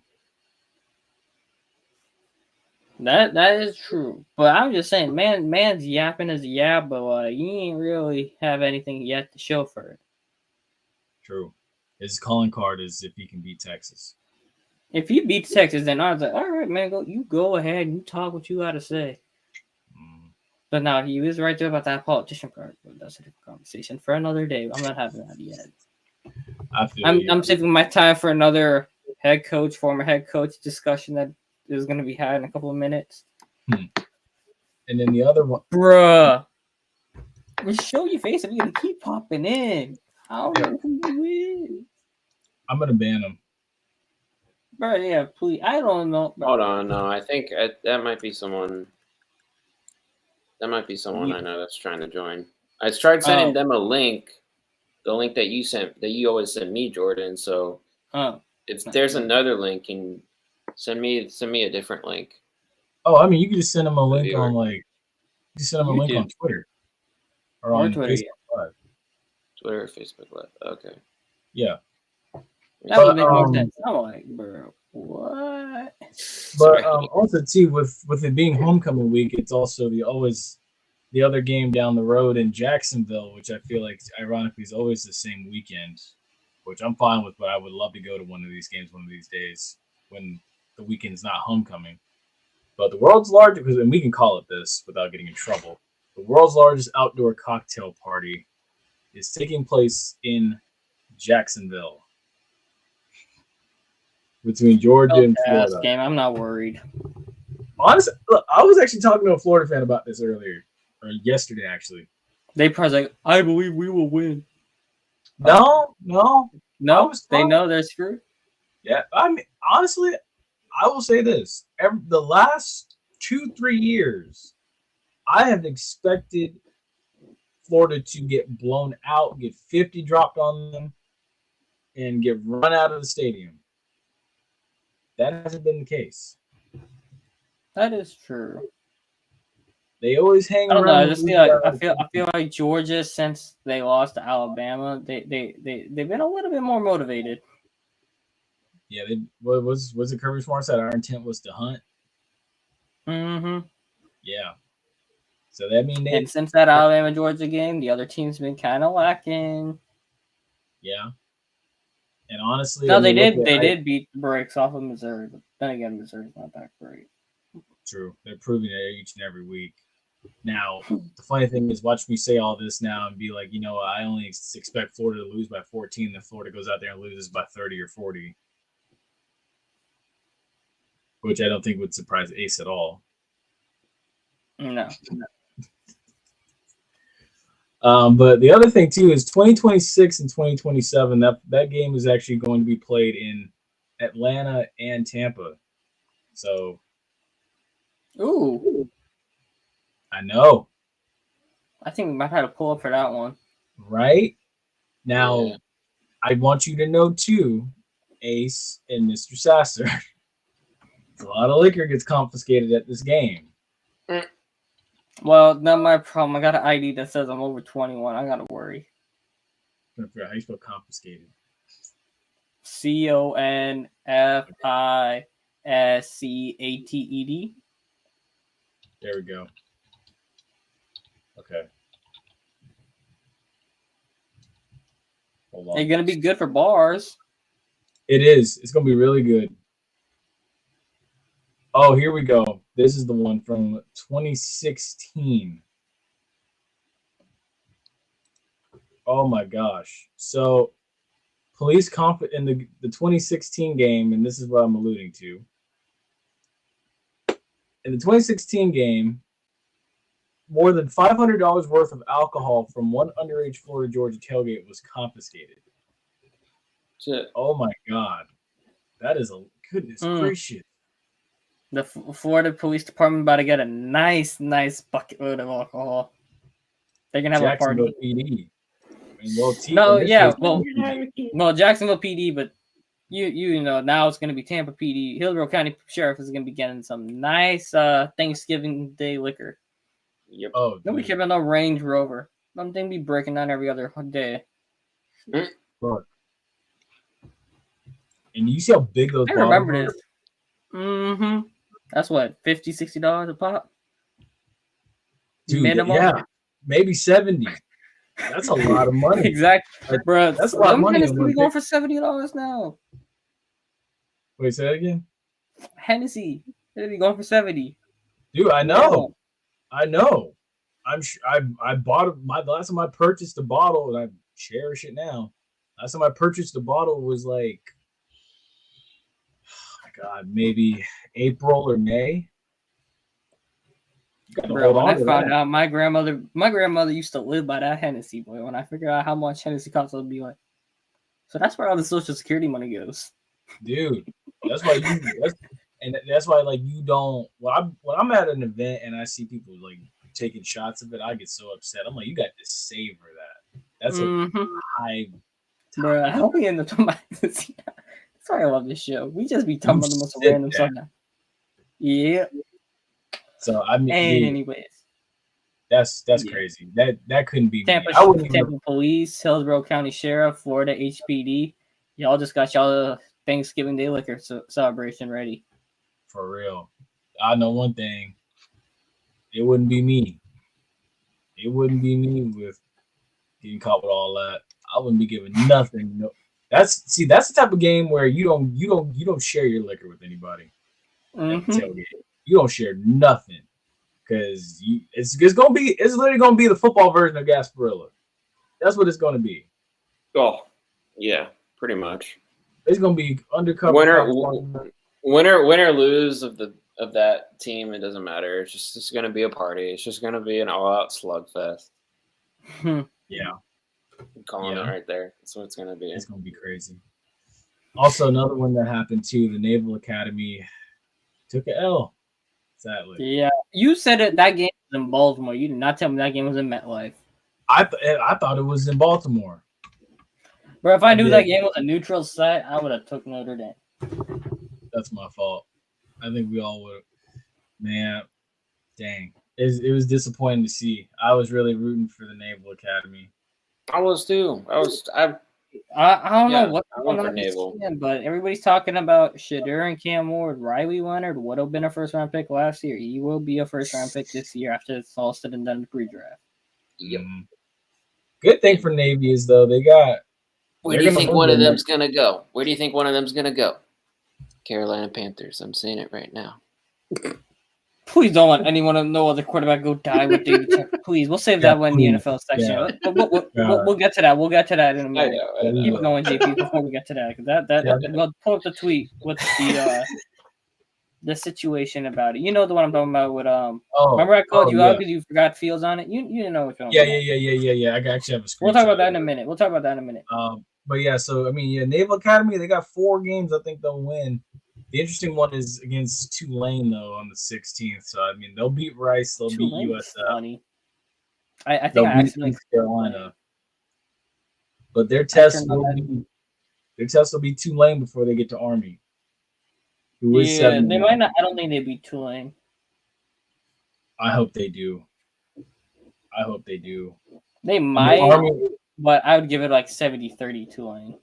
That is true, but I'm just saying, man's yapping his yap, but you ain't really have anything yet to show for it. True. His calling card is if he can beat Texas. If he beats Texas, then I was like, all right, man, go ahead and you talk what you got to say. But no, he was right there about that politician part. But that's a different conversation for another day. I'm not having that yet. I'm saving my time for another former head coach discussion that is going to be had in a couple of minutes. And then the other one, bruh, just show your face. I'm gonna keep popping in. I don't know who you is. I'm gonna ban him. Bro, yeah, please. I don't know. Bro. Hold on, no, I think that might be someone. That might be someone I know that's trying to join. I tried sending them a link, the link that you sent, that you always send me, Jordan. So if there's another link, and send me a different link. Oh, I mean, you can just send them a link on on Twitter or on Twitter, Facebook Live. Twitter or Facebook Live. Okay. Yeah. That would make more sense. I'm like, bro, what? But also too, with it being homecoming week, it's also the other game down the road in Jacksonville, which I feel like ironically is always the same weekend, which I'm fine with. But I would love to go to one of these games one of these days when the weekend's not homecoming. But the world's largest, and we can call it this without getting in trouble, the world's largest outdoor cocktail party is taking place in Jacksonville. Between Georgia and Florida. Game. I'm not worried. Honestly, look, I was actually talking to a Florida fan about this earlier, or yesterday, actually. They probably like, I believe we will win. No. They know they're screwed. Yeah, I mean, honestly, I will say this: the last 2-3 years, I have expected Florida to get blown out, get 50 dropped on them, and get run out of the stadium. That hasn't been the case. That is true. They always hang around. I just I feel like Georgia, since they lost to Alabama, they've been a little bit more motivated. Yeah, what was it Kirby Smart said? Our intent was to hunt. Mm-hmm. Yeah. So that means and since that Alabama Georgia game, the other team's been kind of lacking. Yeah. And honestly, no, they did beat the brakes off of Missouri, but then again, Missouri's not that great. True, they're proving it each and every week. Now, the funny thing is, watch me say all this now and be like, I only expect Florida to lose by 14. Then Florida goes out there and loses by 30 or 40, which I don't think would surprise Ace at all. No. But the other thing too is 2026 and 2027. That game is actually going to be played in Atlanta and Tampa. So, Ooh, I know, I think we might have to pull up for that one. right? Now, Yeah. I want you to know too, Ace and Mr. Sasser. A lot of liquor gets confiscated at this game. Well, not my problem. I got an ID that says I'm over 21. I gotta worry. I forgot how you spell confiscated. CONFISCATED. There we go. Okay. Hold on. They're gonna be good for bars. It is. It's gonna be really good. Oh, here we go. This is the one from 2016. Oh my gosh. So police in the 2016 game, and this is what I'm alluding to. In the 2016 game, more than $500 worth of alcohol from one underage Florida Georgia tailgate was confiscated. Shit. Oh my God. That is a goodness gracious. The Florida Police Department about to get a nice bucket load of alcohol. They're gonna have a party. PD. I mean, well, Jacksonville PD, but you know now it's gonna be Tampa PD. Hillsborough County Sheriff is gonna be getting some nice Thanksgiving Day liquor. Yep. Oh, nobody cares about no Range Rover. Something be breaking down every other day. Look. And you see how big those I bottles remember are? this. Mm-hmm. That's what, $50-$60 a pop? Dude, minimum? yeah. Maybe 70. That's a lot of money. Exactly. Bro, that's a lot of money. Hennessy be going for $70 now. Wait, say that again? Hennessy. It'll be going for 70. Dude, I know. I know. I'm sure I bought the last time I purchased a bottle, and I cherish it now. Last time I purchased a bottle was like, oh my God, maybe April or May. Bro, when I found out my grandmother used to live by that Hennessy, boy. When I figured out how much Hennessy costs, I'd be like, so that's where all the Social Security money goes. Dude, that's why that's why like you don't. When I'm at an event and I see people like taking shots of it, I get so upset. I'm like, you got to savor that. That's a high. Bro, how we end up talking about this? That's why I love this show. We just be talking about the most random stuff now. Yeah. So I mean, anyways, that's crazy. That couldn't be Tampa Police, Hillsborough County Sheriff, Florida HPD. Y'all just got y'all Thanksgiving Day liquor celebration ready. For real. I know one thing. It wouldn't be me. It wouldn't be me with getting caught with all that. I wouldn't be giving nothing. No. That's the type of game where you don't share your liquor with anybody. Tailgate. You don't share nothing because it's literally gonna be the football version of Gasparilla. That's what it's gonna be. Oh, yeah, pretty much. It's gonna be undercover. Win or lose of that team, it doesn't matter. It's just gonna be a party. It's just gonna be an all-out slugfest. Yeah, I'm calling it right there. That's what it's gonna be. It's gonna be crazy. Also, another one that happened too. The Naval Academy took an L. Sadly. Yeah, you said it. That game was in Baltimore. You did not tell me that game was in MetLife. I thought it was in Baltimore. Bro, if I knew that game was a neutral site, I would have took Notre Dame. That's my fault. I think we all would. Man, dang, it was disappointing to see. I was really rooting for the Naval Academy. I was too. I don't know what I went for Naval, but everybody's talking about Shadur and Cam Ward. Riley Leonard would have been a first-round pick last year. He will be a first-round pick this year after it's all said and done in the pre-draft. Yep. Good thing for Navy is though they got. Where do you think one of them's gonna go? Where do you think one of them's gonna go? Carolina Panthers. I'm saying it right now. Please don't let anyone, no other quarterback, go die with David Tepper. Please, we'll save that one in the NFL section. Yeah. We'll get to that. We'll get to that in a minute. I know. Keep going, JP, before we get to that. Because we'll pull up the tweet with the the situation about it. You know the one I'm talking about with Oh, remember I called you out yeah. because you forgot Fields on it. You didn't know what you're Yeah. I actually have a screenshot. We'll talk about that in a minute. But yeah, so I mean, yeah, Naval Academy, they got 4 games. I think they'll win. The interesting one is against Tulane though on the 16th. So I mean, they'll beat Rice, they'll beat USF, funny. I think they'll I beat accidentally East Carolina. But their test will be Tulane before they get to Army. Who is yeah, 7? they might not. I don't think they beat Tulane. I hope they do. They might, Army, but I would give it like 70-30 Tulane,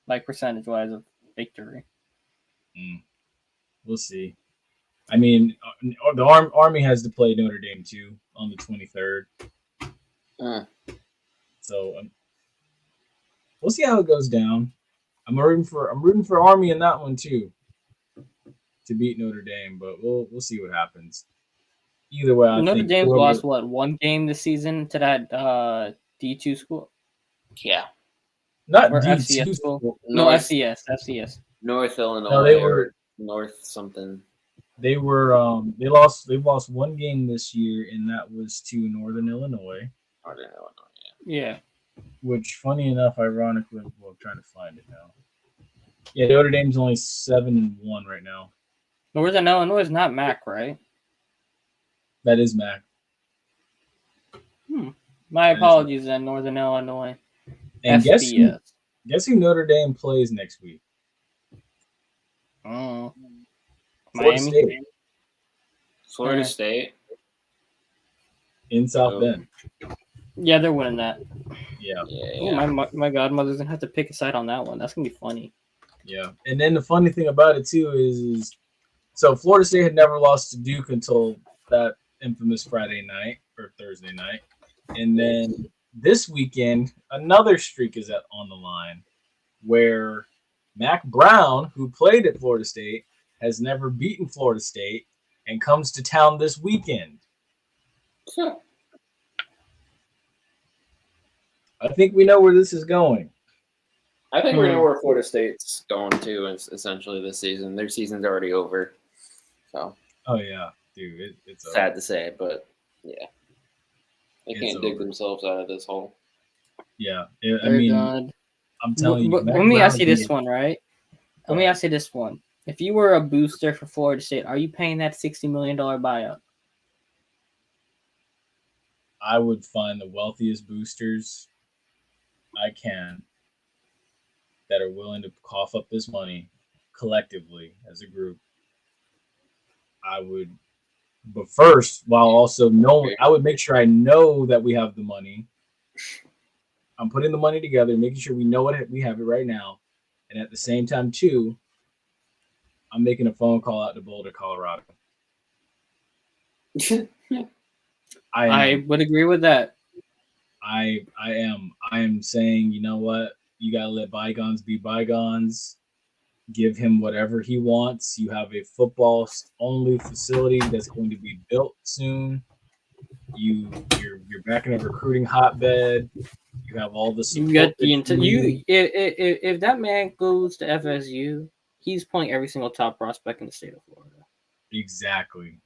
like percentage wise of victory. we'll see. I mean, the Army has to play Notre Dame too on the 23rd. So we'll see how it goes down. I'm rooting for Army in that one too, to beat Notre Dame, but we'll see what happens. Either way, I Notre think Dame's lost one game this season to that D2 school. Yeah. Not or D2 FCS school. No, North, FCS. North Illinois. No, they were North something. They lost one game this year, and that was to Northern Illinois. Yeah. Which, funny enough, ironically, well, I'm trying to find it now. Yeah, Notre Dame's only 7-1 right now. Northern Illinois is not MAC, right? That is MAC. My apologies then, Northern Illinois. And FBS. guess who Notre Dame plays next week? Miami. State. Florida State. In South Bend. Yeah, they're winning that. Yeah. Oh, my godmother's gonna have to pick a side on that one. That's gonna be funny. Yeah, and then the funny thing about it too is so Florida State had never lost to Duke until that infamous Friday night or Thursday night, and then this weekend another streak is on the line, where Mac Brown, who played at Florida State, has never beaten Florida State and comes to town this weekend. I think we know where this is going. I think we know where Florida State's going to. Essentially, this season, their season's already over. So. Oh yeah, dude, it's sad over. to say, but yeah, they can't dig themselves out of this hole. Yeah, I mean, I'm telling you. Let me ask you this one, right? Let me ask you this one. If you were a booster for Florida State, are you paying that $60 million buyout? I would find the wealthiest boosters I can that are willing to cough up this money collectively as a group. I would, but first, while also knowing, I would make sure I know that we have the money. I'm putting the money together, making sure we know we have it right now. And at the same time, too, I'm making a phone call out to Boulder, Colorado. I would agree with that. I am saying, you know what? You gotta let bygones be bygones. Give him whatever he wants. You have a football only facility that's going to be built soon. You're back in a recruiting hotbed. You have all the support. You got the if that man goes to FSU, he's pulling every single top prospect in the state of Florida. Exactly.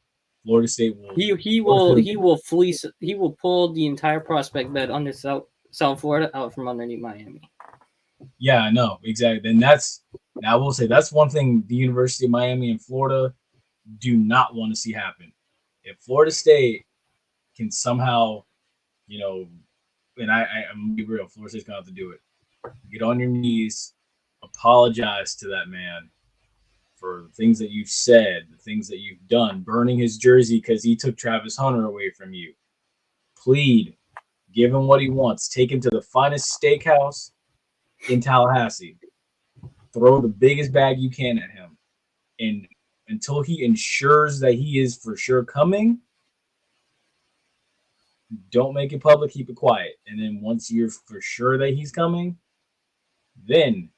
Florida State will. He will pull the entire prospect bed under South Florida out from underneath Miami. Yeah, I know exactly. And I will say that's one thing the University of Miami and Florida do not want to see happen. If Florida State can somehow, and I'm gonna be real, Florida State's gonna have to do it. Get on your knees, apologize to that man for the things that you've said, the things that you've done, burning his jersey because he took Travis Hunter away from you. Plead, give him what he wants. Take him to the finest steakhouse in Tallahassee. Throw the biggest bag you can at him. And until he ensures that he is for sure coming, don't make it public, keep it quiet. And then once you're for sure that he's coming, then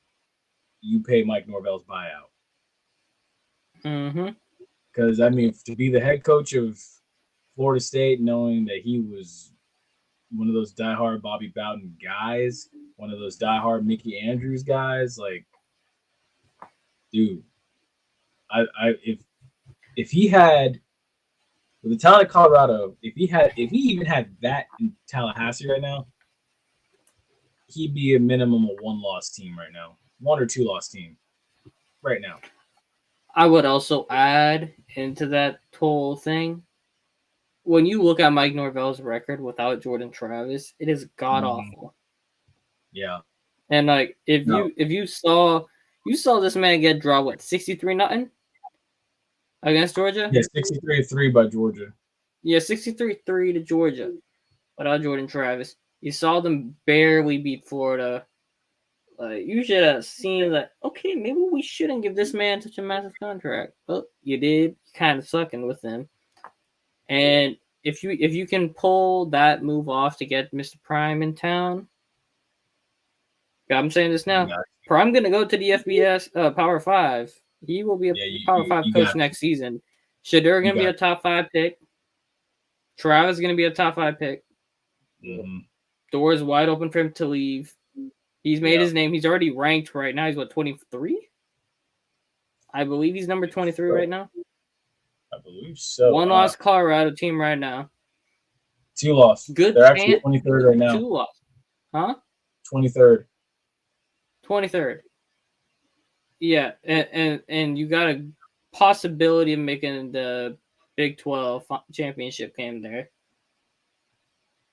you pay Mike Norvell's buyout. Because, I mean, to be the head coach of Florida State, knowing that he was one of those diehard Bobby Bowden guys, one of those diehard Mickey Andrews guys, like, dude, if he had with the talent of Colorado, if he even had that in Tallahassee right now, he'd be a minimum of 1-loss team right now, 1 or 2-loss team right now. I would also add into that whole thing. When you look at Mike Norvell's record without Jordan Travis, it is god awful. Yeah. And like if you saw this man get dropped 63-0 against Georgia? Yeah, 63-3 by Georgia. Yeah, 63-3 to Georgia without Jordan Travis. You saw them barely beat Florida. You should have seen that. Okay, maybe we shouldn't give this man such a massive contract. But you did. Kind of sucking with him. And if you can pull that move off to get Mr. Prime in town, I'm saying this now. Prime gonna go to the FBS Power 5. He will be a Power 5 coach next season. Shedeur gonna be a top 5 pick. Travis gonna be a top 5 pick. Mm-hmm. Doors wide open for him to leave. He's made his name. He's already ranked right now. He's 23? I believe he's number 23 right now. I believe so. 1-loss Colorado team right now. 2-loss. Good. They're actually 23rd right now. 2-loss. Huh? 23rd. 23rd. Yeah, and you got a possibility of making the Big 12 championship game there.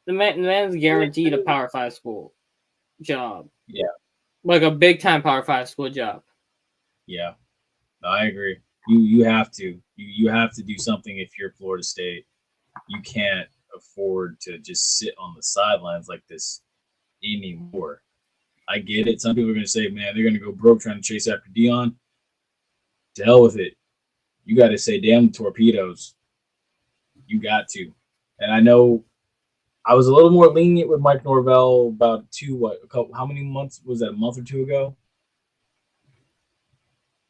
The man's guaranteed a Power 5 school job. Yeah. Like a big time Power 5 school job. Yeah. No, I agree. You have to. You have to do something if you're Florida State. You can't afford to just sit on the sidelines like this anymore. I get it. Some people are going to say, man, they're going to go broke trying to chase after Dion. To hell with it. You got to say, damn the torpedoes. You got to. And I know I was a little more lenient with Mike Norvell about how many months was that? A month or two ago?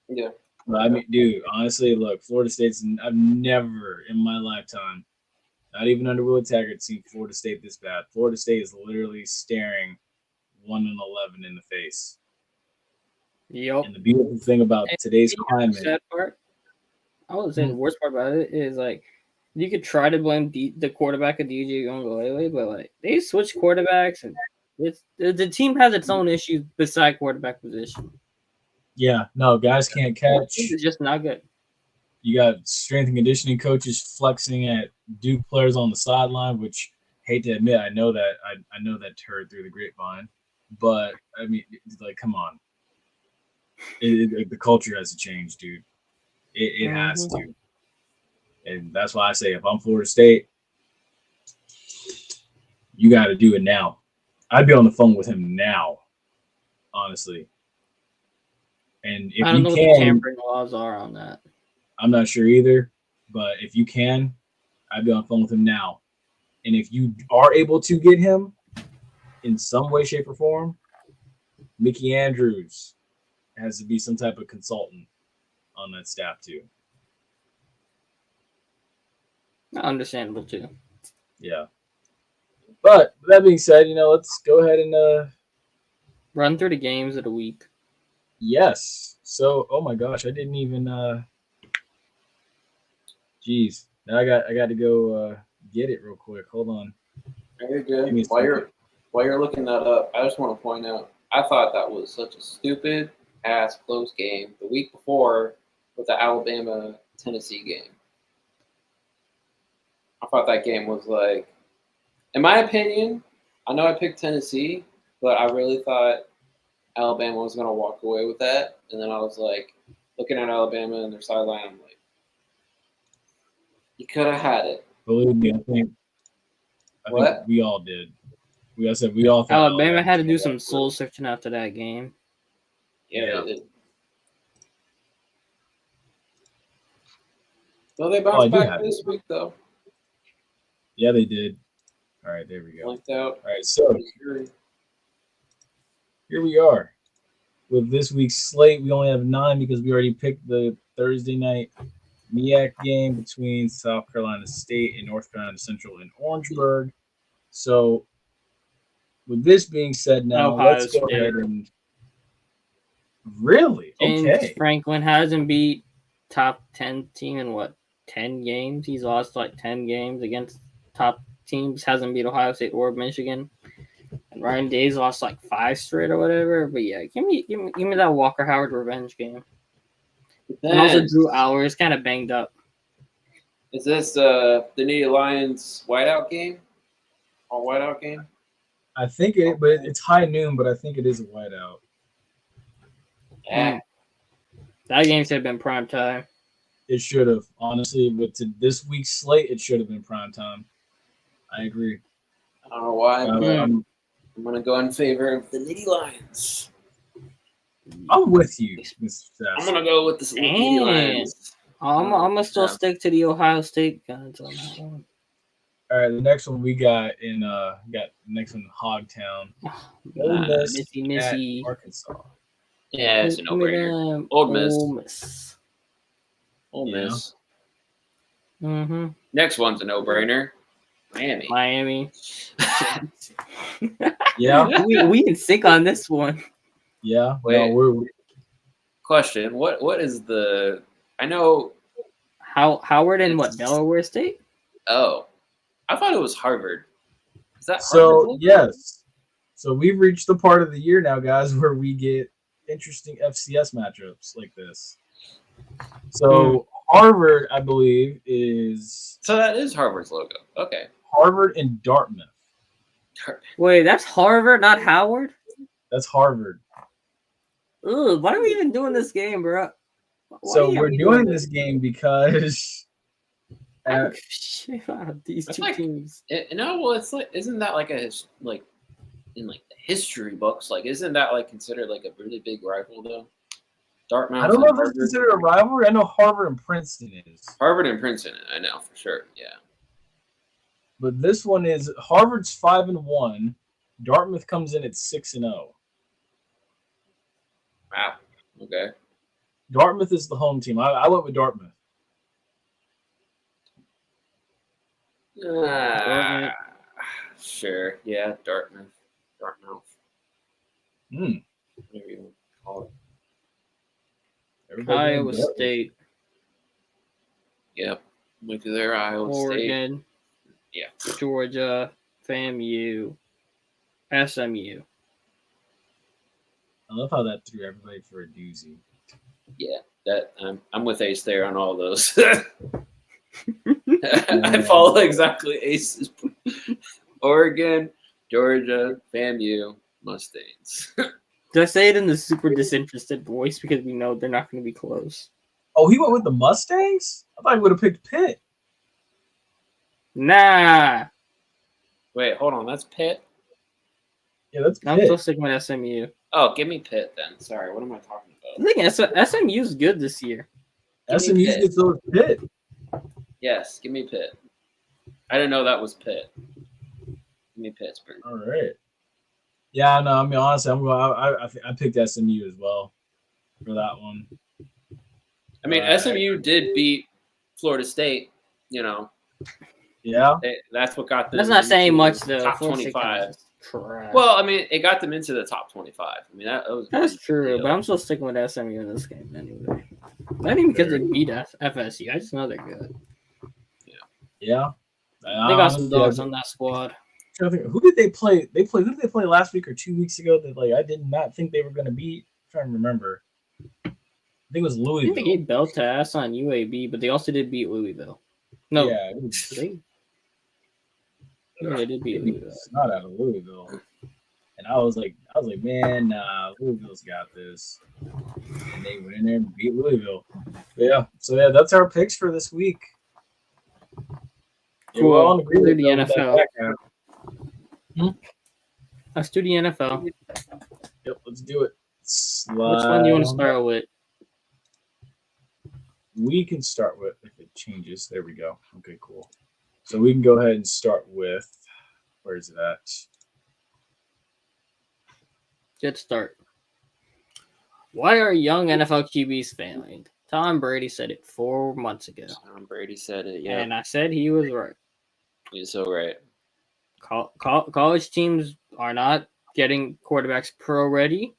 Yeah. But I mean, dude, honestly, look, Florida State's. I've never in my lifetime, not even under Will Taggart, seen Florida State this bad. Florida State is literally staring 1-11 in the face. Yep. And the beautiful thing about today's climate. Sad part, I would say the worst part about it is like you could try to blame the quarterback of DJ Uiagalelei, but like they switch quarterbacks and the team has its own issues beside quarterback position. Yeah, no, guys can't catch. It's just not good. You got strength and conditioning coaches flexing at Duke players on the sideline, which hate to admit, I know that heard through the grapevine, but I mean, like, come on, the culture has to change, dude. It has to, and that's why I say if I'm Florida State, you got to do it now. I'd be on the phone with him now, honestly. And if I don't know what the tampering laws are on that. I'm not sure either, but if you can, I'd be on the phone with him now. And if you are able to get him in some way, shape, or form, Mickey Andrews has to be some type of consultant on that staff too. Understandable too. Yeah. But that being said, let's go ahead and run through the games of the week. Yes. So, oh my gosh, I didn't even geez. Now I got to go get it real quick. Hold on. Very good. While you're looking that up, I just want to point out I thought that was such a stupid ass close game the week before with the Alabama-Tennessee game. I thought that game was like, in my opinion, I know I picked Tennessee, but I really thought Alabama was going to walk away with that. And then I was like, looking at Alabama and their sideline, I'm like, you could have had it. Believe me, I think we all did. We all thought Alabama had to do some soul searching after that game. Yeah. They did. Well, they bounced back this week, though. Yeah, they did. All right, there we go. Linked out. All right, so here we are. With this week's slate, we only have 9 because we already picked the Thursday night MEAC game between South Carolina State and North Carolina Central in Orangeburg. So, with this being said, now let's go ahead and really James Franklin hasn't beat top 10 team in what, 10 games. He's lost like 10 games against top teams. Hasn't beat Ohio State or Michigan. And Ryan Day's lost like 5 straight or whatever. But yeah, give me that Walker Howard revenge game. And also Drew Allers kind of banged up. Is this the Nittany Lions whiteout game? Or whiteout game? I think it, but it's high noon. But I think it is a whiteout. Yeah. That game should have been prime time. It should have, honestly, but to this week's slate, it should have been prime time. I agree. I don't know why, but I'm going to go in favor of the Nittany Lions. with you, Mr. I'm going to go with the Nittany Lions. I'm gonna still stick to the Ohio State guns on that one. All right, the next one we got in Hogtown. Ole Miss Missy. at Arkansas. Yeah, it's a no-brainer. Ole Miss. Ole Miss. Mm-hmm. Next one's a no-brainer. Miami. Yeah. we can sync on this one. Yeah. Wait. No, Question. What is the... I know... Howard and what? Delaware State? Oh. I thought it was Harvard. Is that so, Harvard? yes. So we've reached the part of the year now, guys, where we get interesting FCS matchups like this. So Harvard, I believe, is... So that is Harvard's logo. Okay. Harvard and Dartmouth. Wait, that's Harvard, not Howard? That's Harvard. Ugh, why are we even doing this game, bro? So we're doing this game because... shit out of these two teams. Well, it's like, isn't that like in like the history books? Like, isn't that like considered like a really big rival though? Dartmouth. I don't know if it's considered a rivalry. I know Harvard and Princeton is. Harvard and Princeton, I know for sure. Yeah. But this one is Harvard's 5-1. Dartmouth comes in at 6-0. Wow. Okay. Dartmouth is the home team. I went with Dartmouth. Sure. Yeah, Dartmouth. Hmm. Whatever you want to call it. Iowa State. Yep. Went to their Iowa State. Oregon. Yeah. Georgia. FAMU. SMU. I love how that threw everybody for a doozy. Yeah. That I'm with Ace there on all those. I follow exactly Ace's. Oregon, Georgia, FAMU, Mustangs. Did I say it in the super disinterested voice because we know they're not going to be close? Oh, he went with the Mustangs? I thought he would have picked Pitt. Nah. Wait, hold on. That's Pitt? Yeah, that's Pitt. I'm still sticking with SMU. Oh, give me Pitt then. Sorry, what am I talking about? I think SMU's good this year. SMU's good, so is Pitt. Yes, give me Pitt. I didn't know that was Pitt. Give me Pittsburgh. All right. Yeah, no, I mean, honestly, I'm going. I picked SMU as well for that one. I mean, SMU did beat Florida State. You know. Yeah. That's what got them. That's not saying much though. Top 25. Crap. Well, I mean, it got them into the top 25. I mean, that's true, but I'm still sticking with SMU in this game anyway. Not even because they beat FSU. I just know they're good. Yeah. They got some dogs on that squad. Who did they play? Who did they play last week or 2 weeks ago that I did not think they were going to beat? I'm trying to remember. I think it was Louisville. I think they gave belt to ass on UAB, but they also did beat Louisville. No. Yeah. They did beat Louisville. It's not out of Louisville. And I was like, man, nah, Louisville's got this. And they went in there and beat Louisville. But yeah. So yeah, that's our picks for this week. Yeah, cool. we're all in agreement the NFL. Let's do the NFL. Yep, let's do it. Which one do you want to start with? We can start with, if it changes. There we go. Okay, cool. So we can go ahead and start with, where is it at? Good start. Why are young NFL QBs failing? Tom Brady said it 4 months ago. Tom Brady said it, yeah. And I said he was right. He's so right. College teams are not getting quarterbacks pro ready.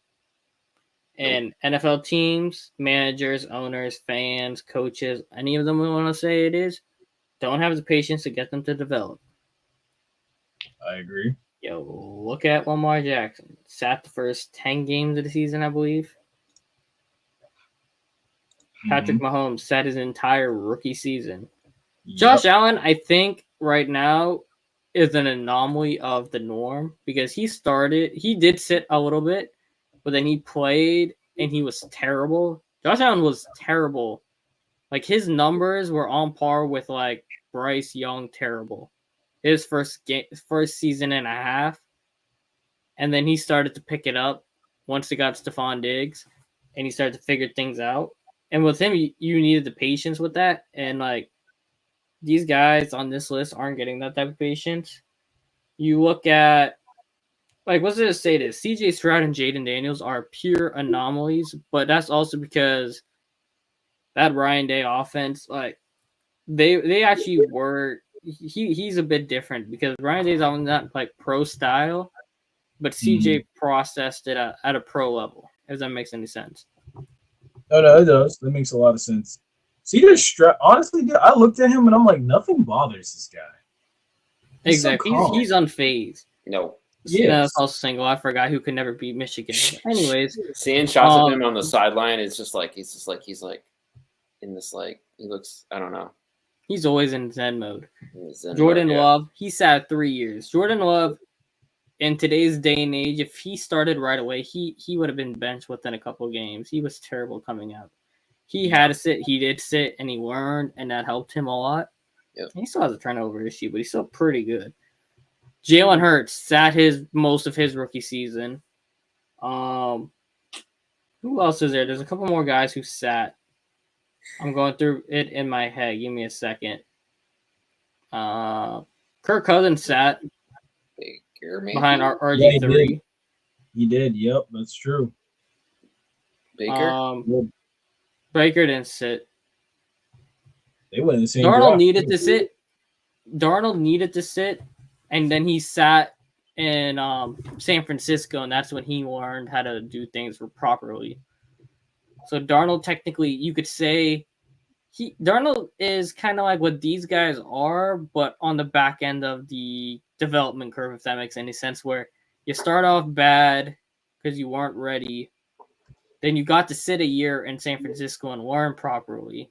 And NFL teams, managers, owners, fans, coaches, any of them we want to say it is, don't have the patience to get them to develop. I agree. Yo, look at Lamar Jackson. Sat the first 10 games of the season, I believe. Patrick Mahomes sat his entire rookie season. Yep. Josh Allen, I think, right now is an anomaly of the norm because he did sit a little bit, but then he played and he was terrible. Josh Allen was terrible. Like, his numbers were on par with, like, Bryce Young terrible. His first season and a half. And then he started to pick it up once he got Stephon Diggs and he started to figure things out. And with him, you needed the patience with that. And, like, these guys on this list aren't getting that type of patience. You look at, like, what's it to say this? CJ Stroud and Jaden Daniels are pure anomalies, but that's also because that Ryan Day offense, like, they actually were. He's a bit different because Ryan Day's not like pro style, but CJ processed it at a pro level. If that makes any sense. No, it does. That makes a lot of sense. CJ Stroud, honestly, dude, I looked at him and I'm like, nothing bothers this guy. Exactly. He's unfazed. No. Yeah, that's also single. I forgot who could never beat Michigan. Anyways, seeing shots of him on the sideline, it's just like he's in this, like, he looks, I don't know. He's always in Zen mode. Jordan Love, he sat 3 years. Jordan Love, in today's day and age, if he started right away, he would have been benched within a couple of games. He was terrible coming out. He had to sit. He did sit, and he learned, and that helped him a lot. Yep. He still has a turnover issue, but he's still pretty good. Jalen Hurts sat most of his rookie season. Who else is there? There's a couple more guys who sat. I'm going through it in my head. Give me a second. Kirk Cousins sat behind our RG3. Yeah, he did. Yep, that's true. Baker? Baker didn't sit. They went in the same Darnold needed to sit. Darnold needed to sit, and then he sat in San Francisco, and that's when he learned how to do things properly. So Darnold, technically, you could say Darnold is kind of like what these guys are, but on the back end of the development curve, if that makes any sense, where you start off bad because you weren't ready. Then you got to sit a year in San Francisco and learn properly.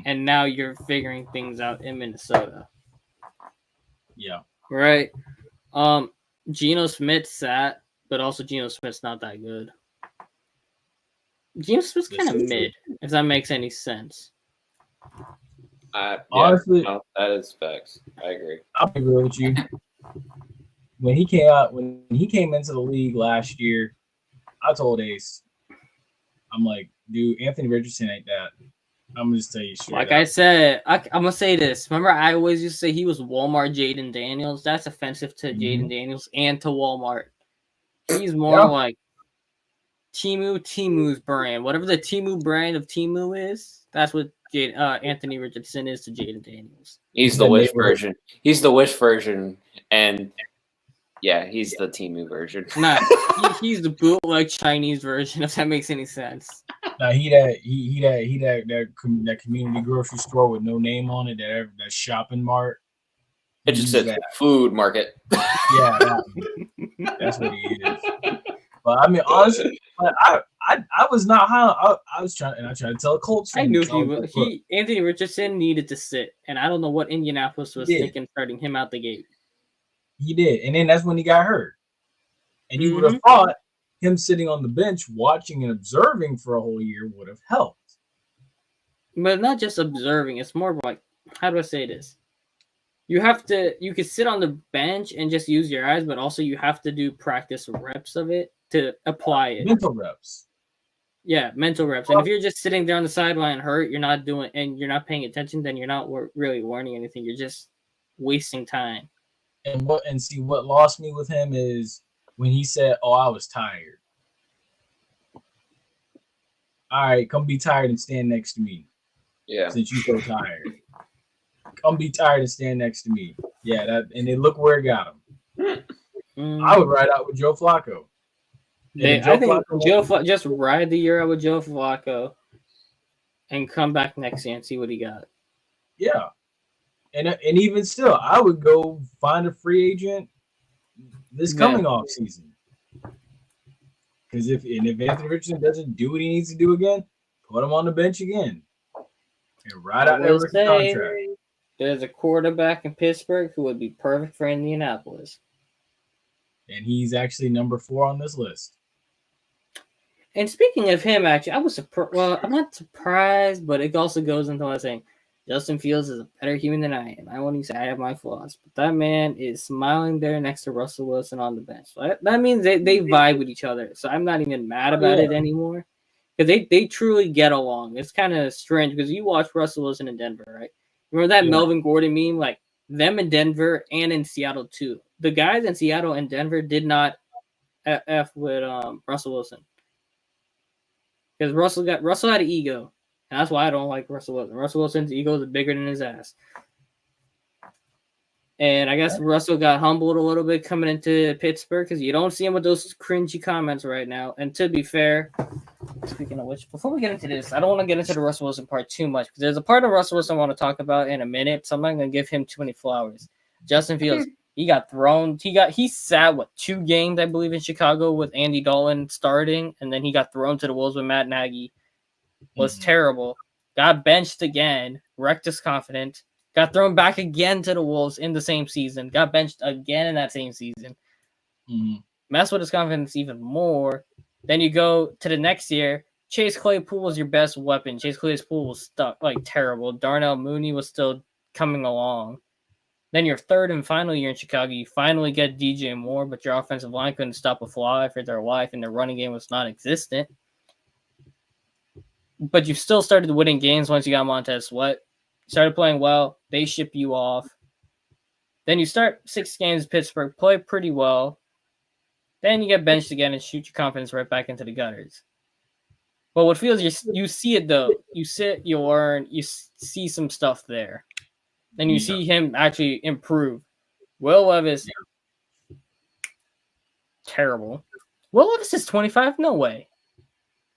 And now you're figuring things out in Minnesota. Yeah. Right. Geno Smith sat, but also Geno Smith's not that good. Geno Smith's kind of mid, if that makes any sense. Honestly, no, that is facts. I agree. I'll be real with you. When he came into the league last year, I told Ace, I'm like, dude, Anthony Richardson ain't that. I'm gonna just tell you straight. Like I said, I'm gonna say this. Remember, I always used to say he was Walmart Jaden Daniels. That's offensive to Jaden Daniels and to Walmart. He's more like Timu's brand. Whatever the Timu brand of Timu is, that's what Anthony Richardson is to Jaden Daniels. He's the Wish version. He's the Wish version, and yeah, he's the Timu version. Nah, he's the bootleg Chinese version. If that makes any sense. Now that community grocery store with no name on it. That shopping mart. It just says food market. Yeah, that's what he is. But I mean, honestly, I was not high. I was trying to tell Colts. I knew Anthony Richardson needed to sit, and I don't know what Indianapolis was thinking starting him out the gate. He did, and then that's when he got hurt. And you would have thought him sitting on the bench, watching and observing for a whole year would have helped. But not just observing; it's more like, how do I say this? You could sit on the bench and just use your eyes, but also you have to do practice reps of it to apply it. Mental reps. Yeah, mental reps. And if you're just sitting there on the sideline hurt, you're not doing, and you're not paying attention, then you're not really learning anything. You're just wasting time. And what lost me with him is when he said, "Oh, I was tired." All right, come be tired and stand next to me. Yeah. Since you're so tired. Come be tired and stand next to me. Yeah, and then look where it got him. I would ride out with Joe Flacco. I think just ride the year out with Joe Flacco and come back next year and see what he got. Yeah. And even still, I would go find a free agent this coming off season. Because if Anthony Richardson doesn't do what he needs to do again, put him on the bench again. And ride out that rookie contract. There's a quarterback in Pittsburgh who would be perfect for Indianapolis. And he's actually number 4 on this list. And speaking of him, actually, I was surprised. Well, I'm not surprised, but it also goes into what I'm saying. Justin Fields is a better human than I am. I won't even say I have my flaws, but that man is smiling there next to Russell Wilson on the bench. So that means they vibe with each other. So I'm not even mad about it anymore because they truly get along. It's kind of strange because you watch Russell Wilson in Denver, right? Remember that Melvin Gordon meme? Like them in Denver and in Seattle too. The guys in Seattle and Denver did not F with Russell Wilson. Because Russell had an ego. And that's why I don't like Russell Wilson. Russell Wilson's ego is bigger than his ass. And I guess Russell got humbled a little bit coming into Pittsburgh because you don't see him with those cringy comments right now. And to be fair, speaking of which, before we get into this, I don't want to get into the Russell Wilson part too much because there's a part of Russell Wilson I want to talk about in a minute. So I'm not going to give him too many flowers. Justin Fields, he got thrown. He sat 2 games, I believe, in Chicago with Andy Dalton starting, and then he got thrown to the Wolves with Matt Nagy. Was terrible. Got benched again. Wrecked his confidence. Got thrown back again to the Wolves in the same season. Got benched again in that same season. Mess with his confidence even more. Then you go to the next year. Chase Claypool was your best weapon. Chase Claypool was stuck terrible. Darnell Mooney was still coming along. Then your third and final year in Chicago, you finally get DJ Moore, but your offensive line couldn't stop a fly for their life, and their running game was non-existent. But you still started winning games once you got Montez Sweat. Started playing well. They ship you off. Then you start 6 games in Pittsburgh, play pretty well. Then you get benched again and shoot your confidence right back into the gutters. But what feels you see it though. You sit, you learn, you see some stuff there. Then you see him actually improve. Will Levis, terrible. Will Levis is 25? No way.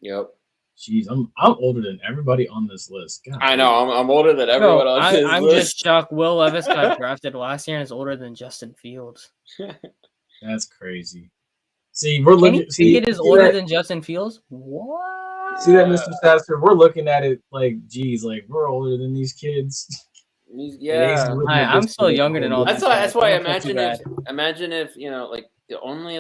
Yep. Jeez, I'm older than everybody on this list. God, I know. I'm older than everyone on this list. I'm just shocked. Will Levis got drafted last year and is older than Justin Fields. That's crazy. See, we're looking. It is older than Justin Fields. What? See that, Mr. Sasser? We're looking at it like, geez, like we're older than these kids. Yeah, I'm still younger than all. That's why. Imagine if like the only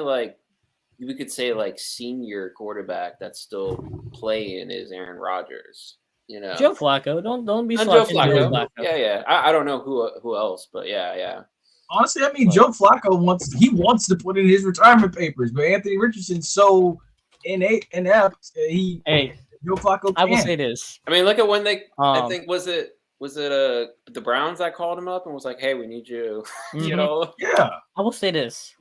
we could say senior quarterback that's still playing is Aaron Rodgers. Joe Flacco. Don't be Joe Flacco. Yeah. I don't know who else, but yeah. Honestly, I mean, Joe Flacco wants to put in his retirement papers, but Anthony Richardson's so inept. Joe Flacco can't. I will say this. I mean, look at when they. I think was it the Browns that called him up and was like, "Hey, we need you." Yeah. I will say this.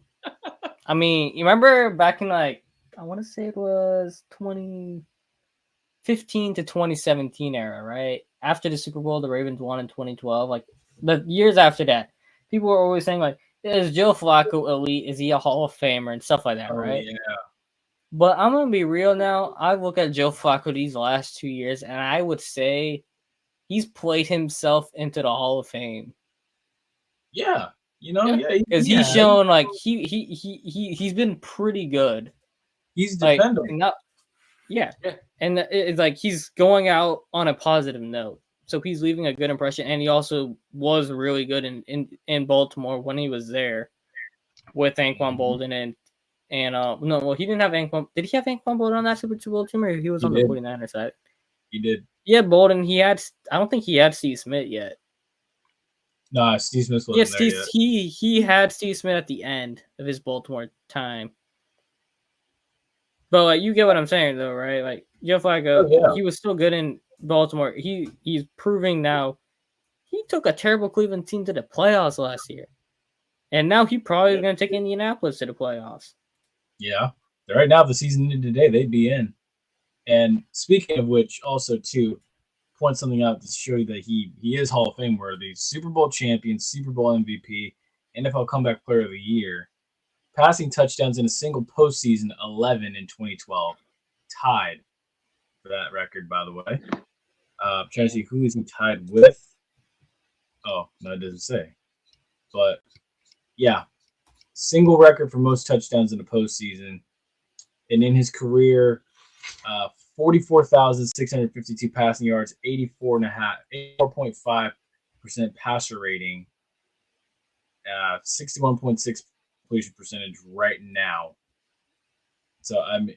I mean, you remember back in I want to say it was 2015 to 2017 era, right? After the Super Bowl, the Ravens won in 2012. The years after that, people were always saying is Joe Flacco elite? Is he a Hall of Famer and stuff like that, right? Yeah. But I'm gonna be real now. I look at Joe Flacco these last 2 years, and I would say he's played himself into the Hall of Fame. Yeah. Because he's shown he's been pretty good. He's dependable. And it's he's going out on a positive note. So he's leaving a good impression, and he also was really good in Baltimore when he was there with Anquan Bolden and he didn't have Anquan. Did he have Anquan Bolden on that Super Bowl team, or he was on the 49ers side? He did. Yeah, Bolden. I don't think he had Steve Smith yet. No, Steve Smith wasn't there yet. He had Steve Smith at the end of his Baltimore time. But you get what I'm saying though, right? Joe Flacco, he was still good in Baltimore. He's proving now. He took a terrible Cleveland team to the playoffs last year, and now he probably is going to take Indianapolis to the playoffs. Yeah, right now if the season ended today, they'd be in. And speaking of which, also too, point something out to show you that he is Hall of Fame worthy. Super Bowl champion, Super Bowl MVP, NFL Comeback Player of the Year. passing touchdowns in a single postseason, 11 in 2012. Tied for that record, by the way. Trying to see who is he tied with. Oh, no, it doesn't say. But, yeah, single record for most touchdowns in a postseason. And in his career, 44,652 passing yards, 84.5% passer rating, 61.6 completion percentage right now. So I mean,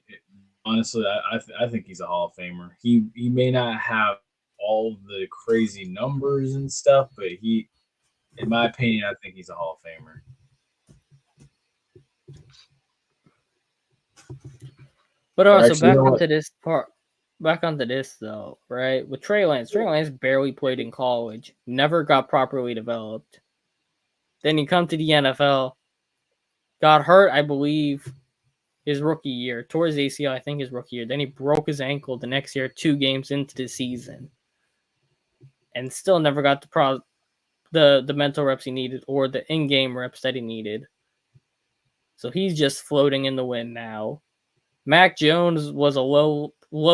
honestly, I think he's a Hall of Famer. He may not have all the crazy numbers and stuff, but he, in my opinion, I think he's a Hall of Famer. But also Actually, back onto this though, right? With Trey Lance barely played in college, never got properly developed. Then you come to the NFL, got hurt, I believe, his rookie year, towards ACL, I think his rookie year. Then he broke his ankle the next year, 2 games into the season, and still never got the mental reps he needed or the in-game reps that he needed. So he's just floating in the wind now. Mac Jones was a low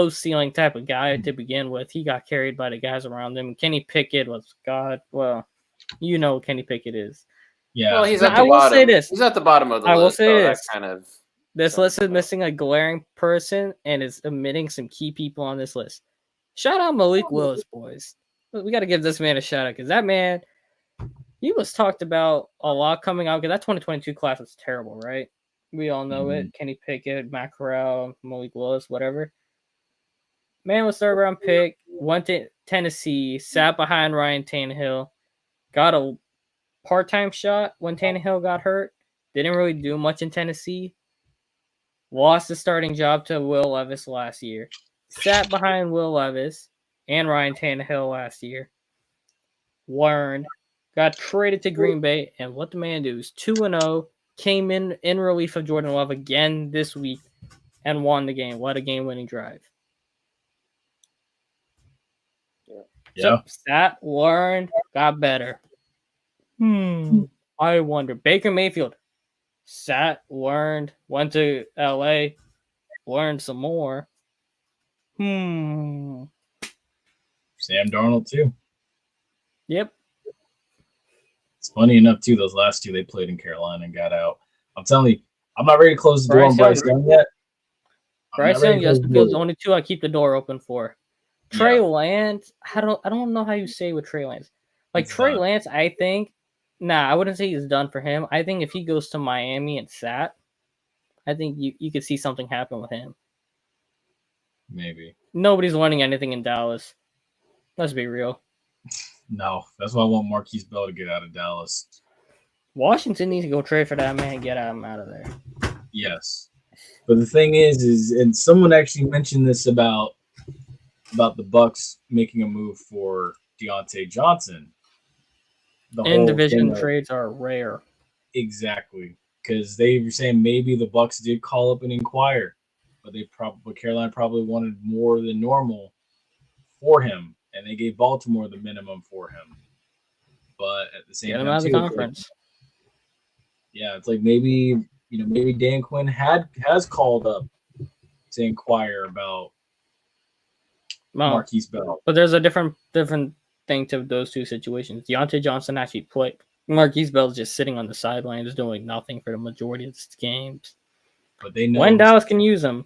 ceiling type of guy to begin with. He got carried by the guys around him. Kenny Pickett was you know what Kenny Pickett is. Yeah. Well, he's at the bottom. Say this. He's at the bottom of the I list. will say so this. That kind of This list is missing a glaring person and is omitting some key people on this list. Shout out Malik Willis, boys. We got to give this man a shout out because that man, he was talked about a lot coming out because that 2022 class was terrible, right? We all know it. Kenny Pickett, Matt Corral, Malik Willis, whatever. Man was third round pick, went to Tennessee, sat behind Ryan Tannehill, got a part-time shot when Tannehill got hurt. Didn't really do much in Tennessee. Lost the starting job to Will Levis last year. Sat behind Will Levis and Ryan Tannehill last year. Learned. Got traded to Green Bay. And what the man do is 2-0. Came in relief of Jordan Love again this week and won the game. What a game-winning drive. Yeah. So, sat, learned, got better. I wonder. Baker Mayfield. Sat, learned, went to LA, learned some more. Sam Darnold too. Yep. It's funny enough too. Those last 2 they played in Carolina and got out. I'm telling you, I'm not ready to close the door on Bryce Young yet. Bryce Young, Justin Fields, the only 2 I keep the door open for. Trey Lance, I don't know how you say with Trey Lance. Like it's Trey Lance, I think. I wouldn't say he's done for him. I think if he goes to Miami and sat, I think you could see something happen with him. Maybe. Nobody's learning anything in Dallas. Let's be real. No, that's why I want Marquise Bell to get out of Dallas. Washington needs to go trade for that man and get him out of there. Yes. But the thing is and someone actually mentioned this about the Bucks making a move for Deontay Johnson. In-division trades are rare. Exactly. Because they were saying maybe the Bucks did call up and inquire, but Carolina probably wanted more than normal for him, and they gave Baltimore the minimum for him. But at the same time, out of the conference. It's like maybe Dan Quinn has called up to inquire about Marquise Bell. But there's a different thing to those 2 situations. Deontay Johnson actually played. Marquise Bell's just sitting on the sidelines doing nothing for the majority of the games. But they know when Dallas can use him.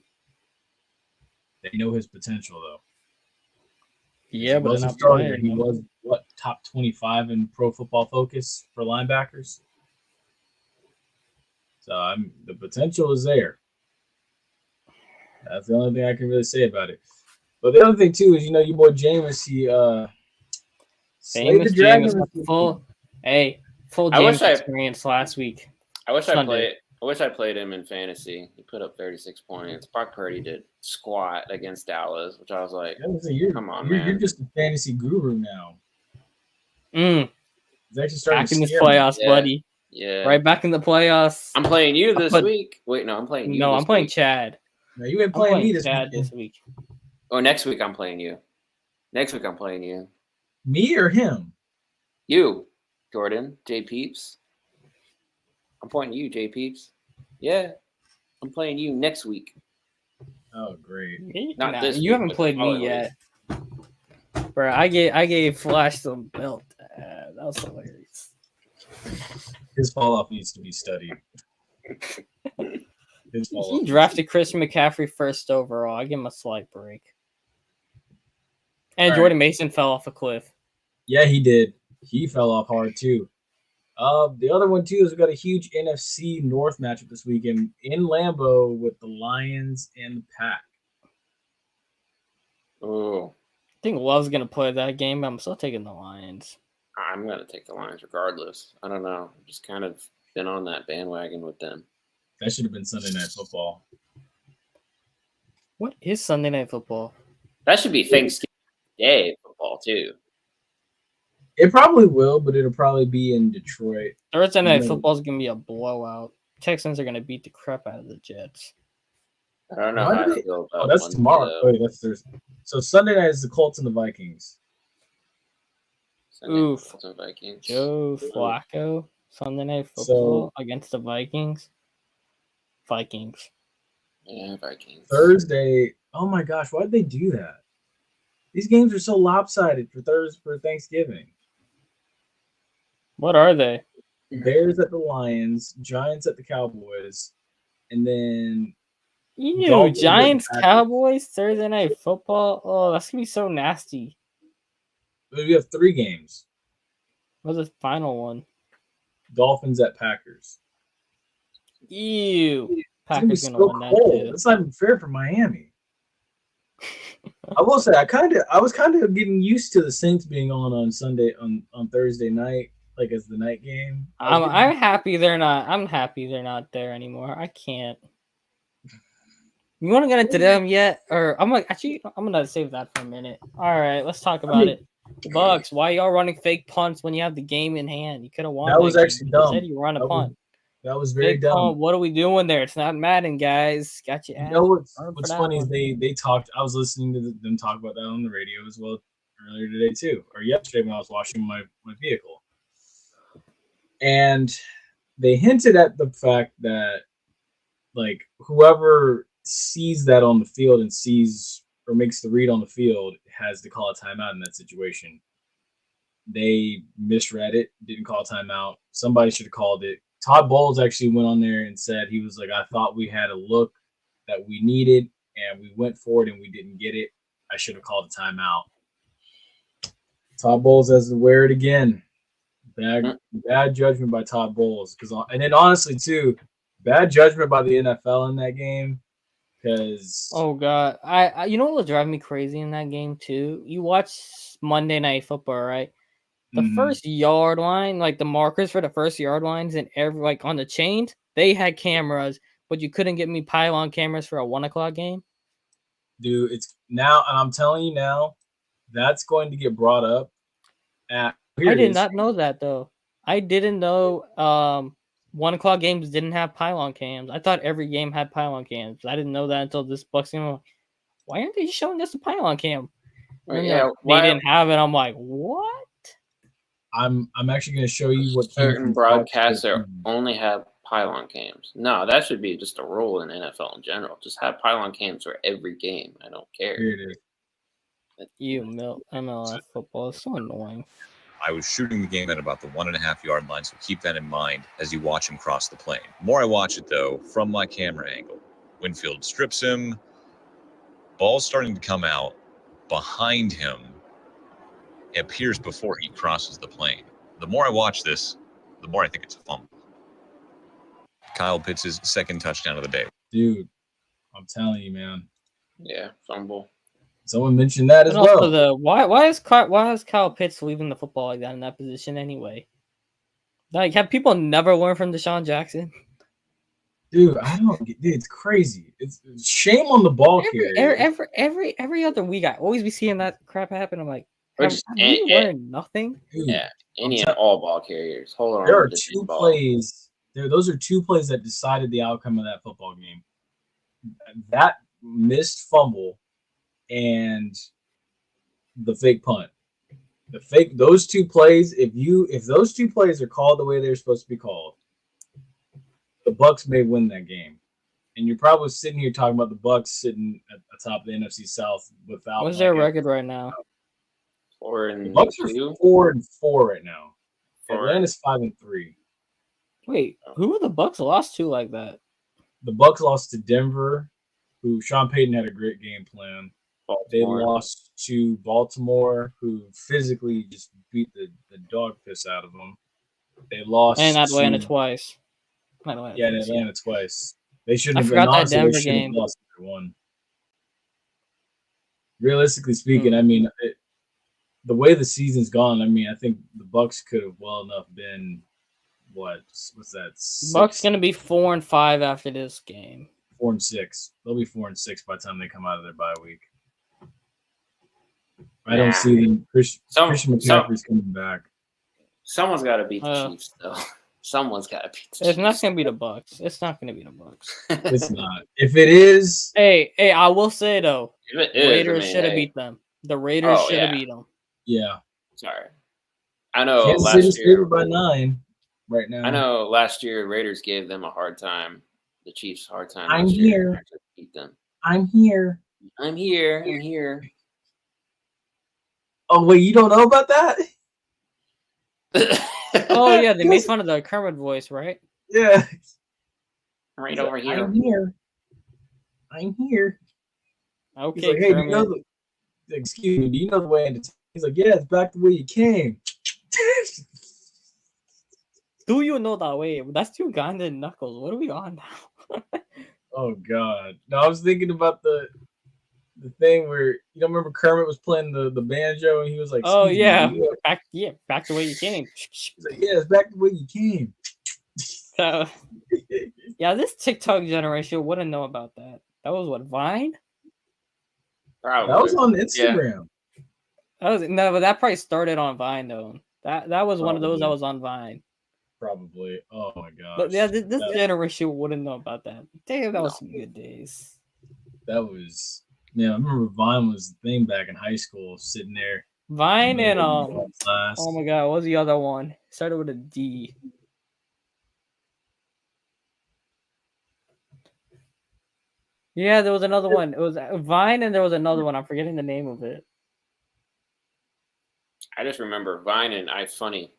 They know his potential, though. Yeah, but not starter. He was top 25 in Pro Football Focus for linebackers. So the potential is there. That's the only thing I can really say about it. But the other thing too is, your boy Jameis, he famous Jameis, full Jameis experience last week. I wish I played him in fantasy. He put up 36 points. Brock Purdy did squat against Dallas, which I was like, come on, man. You're just a fantasy guru now. Back in the playoffs, buddy. Yeah. Right back in the playoffs. I'm playing you this week. Wait, no, I'm playing you. No, I'm playing Chad. No, you ain't playing me this week. Oh, next week I'm playing you. Me or him? You, Jordan, J Peeps. I'm pointing to you, J Peeps. Yeah, I'm playing you next week. Oh, great. Not Nah, this you week, haven't but played the me following yet, week. bro. I gave Flash some belt. That was hilarious. His fall off needs to be studied. His fall He off. drafted Christian McCaffrey first overall. I give him a slight break. And All Jordan right. Mason fell off a cliff. Yeah, he did. He fell off hard too. The other one too is we got a huge NFC North matchup this weekend in Lambeau with the Lions and the Pack. Oh, I think Love's gonna play that game, but I'm still taking the Lions. I'm gonna take the Lions regardless. I don't know. I've just kind of been on that bandwagon with them. That should have been Sunday Night Football. What is Sunday Night Football? That should be Thanksgiving Day football too. It probably will, but it'll probably be in Detroit. Thursday Night No. Football is gonna be a blowout. Texans are gonna beat the crap out of the Jets. I don't know Why how do I they- feel Oh, about that's Monday, tomorrow. though. Oh, yeah, that's Thursday. So Sunday night is the Colts and the Vikings. Sunday, Oof. Colts and Vikings. Joe Flacco, Sunday Night Football against the Vikings. Vikings. Yeah, Vikings. Thursday. Oh my gosh, why did they do that? These games are so lopsided for Thanksgiving. What are they? Bears at the Lions, Giants at the Cowboys, and then Ew, Dolphins Giants, and Packers. Cowboys, Thursday Night Football. Oh, that's gonna be so nasty. we have 3 games. What's the final one? Dolphins at Packers. Ew. It's Packers gonna gonna be so win that cold. too. It's not even fair for Miami. I will say I was kind of getting used to the Saints being on Sunday on Thursday night, like as the night game. I'm happy they're not. I'm happy they're not there anymore. I can't. You want to get into them yet, or I'm gonna save that for a minute. All right, let's talk about it. Bucks, why y'all running fake punts when you have the game in hand? You could have won. That was actually game. dumb. You said you run a punt. That was very Fake dumb. punt. What are we doing there? It's not Madden, guys. Got your ass. You know what's burned for that funny is one. they talked. I was listening to them talk about that on the radio as well earlier today too, or yesterday when I was washing my vehicle, and they hinted at the fact that like whoever sees that on the field and sees or makes the read on the field has to call a timeout in that situation. They misread it, didn't call a timeout. Somebody should have called it. Todd Bowles actually went on there and said he was like, I thought we had a look that we needed and we went for it and we didn't get it. I should have called a timeout. Todd Bowles has to wear it again. Bad judgment by Todd Bowles. And then honestly too, bad judgment by the NFL in that game. Because Oh god, I you know what will drive me crazy in that game too? You watch Monday Night Football, right? The first yard line, like the markers for the first yard lines, and every like on the chains, they had cameras, but you couldn't get me pylon cameras for a 1 o'clock game. dude, it's now, and I'm telling you now, that's going to get brought up. I did not know that though. I didn't know 1 o'clock games didn't have pylon cams. I thought every game had pylon cams. I didn't know that until this Bucks game. I'm like, why aren't they showing us a pylon cam? And Yeah, they didn't have it. I'm like, what? I'm actually going to show you what certain broadcasts only have pylon cams. No, that should be just a rule in NFL in general. Just have pylon cams for every game. I don't care. Here it is. MLF football is so annoying. I was shooting the game at about the 1.5 yard line, so keep that in mind as you watch him cross the plane. The more I watch it, though, from my camera angle, Winfield strips him, ball's starting to come out behind him. It appears before he crosses the plane. The more I watch this, the more I think it's a fumble. Kyle Pitts' second touchdown of the day. Dude, I'm telling you, man. Yeah, fumble. Someone mentioned that as And also well. why is Kyle Pitts leaving the football like that in that position anyway? Like, have people never learned from Deshaun Jackson? Dude, I don't get. Dude, it's crazy. It's shame on the ball carrier. Every other week, I always be seeing that crap happen. I'm like, Or have just you learned nothing? Dude, Yeah, any and all ball carriers. Hold on. there are to this 2 ball. plays. Those are 2 plays that decided the outcome of that football game. That missed fumble and the fake punt. Those 2 plays, if those 2 plays are called the way they're supposed to be called, the Bucks may win that game. And you're probably sitting here talking about the Bucks sitting at the top of the NFC South without. What's their record right now? 4-2. The Bucks are 4-4 right now. 4. Atlanta's 5-3. Wait, who were the Bucks lost to like that? The Bucks lost to Denver, who Sean Payton had a great game plan. Baltimore. They lost to Baltimore, who physically just beat the dog piss out of them. They lost And Atlanta to, twice. Atlanta twice. They shouldn't I have forgot been that honestly, Denver they should have game. lost either one. Realistically speaking, I mean, the way the season's gone, I mean, I think the Bucks could have well enough been what's that? Bucks gonna be 4-5 after this game. 4-6. They'll be 4-6 by the time they come out of their bye week. I don't see them. Christian McCaffrey's coming back. Someone's got to beat the Chiefs, though. Someone's got to beat the Chiefs. It's not gonna be the Bucks. It's not gonna be the Bucks. It's not. If it is, hey, I will say though, if it is, Raiders should have beat them. The Raiders should have beat them. Yeah. Sorry. I know Kansas last City's year favored by 9 right now. I know last year Raiders gave them a hard time. The Chiefs a hard time. I'm here. Beat them. I'm here. I'm here. I'm here. Oh wait, you don't know about that? Oh yeah, they made fun of the Kermit voice, right? Yeah. Right over here. I'm here. I'm here. Okay, He's like, hey, Kermit. excuse me, do you know the way into town? He's like, yeah, it's back the way you came. Do you know that way? That's Uganda and Knuckles. What are we on now? Oh God. No, I was thinking about the thing where you don't remember Kermit was playing the banjo and he was like, oh yeah. me, back the way you came. He's like, yeah, it's back the way you came. So, yeah, this TikTok generation wouldn't know about that. That was what, Vine? Probably. That was on Instagram. Yeah. But that probably started on Vine though. That was one of those that was on Vine. Probably. Oh my gosh. But yeah, this generation wouldn't know about that. Damn, that was some good days. That was, yeah, I remember Vine was the thing back in high school, sitting there. Vine and class. oh my god, what was the other one? It started with a D. Yeah, there was another one. It was Vine and there was another one. I'm forgetting the name of it. I just remember Vine and iFunny.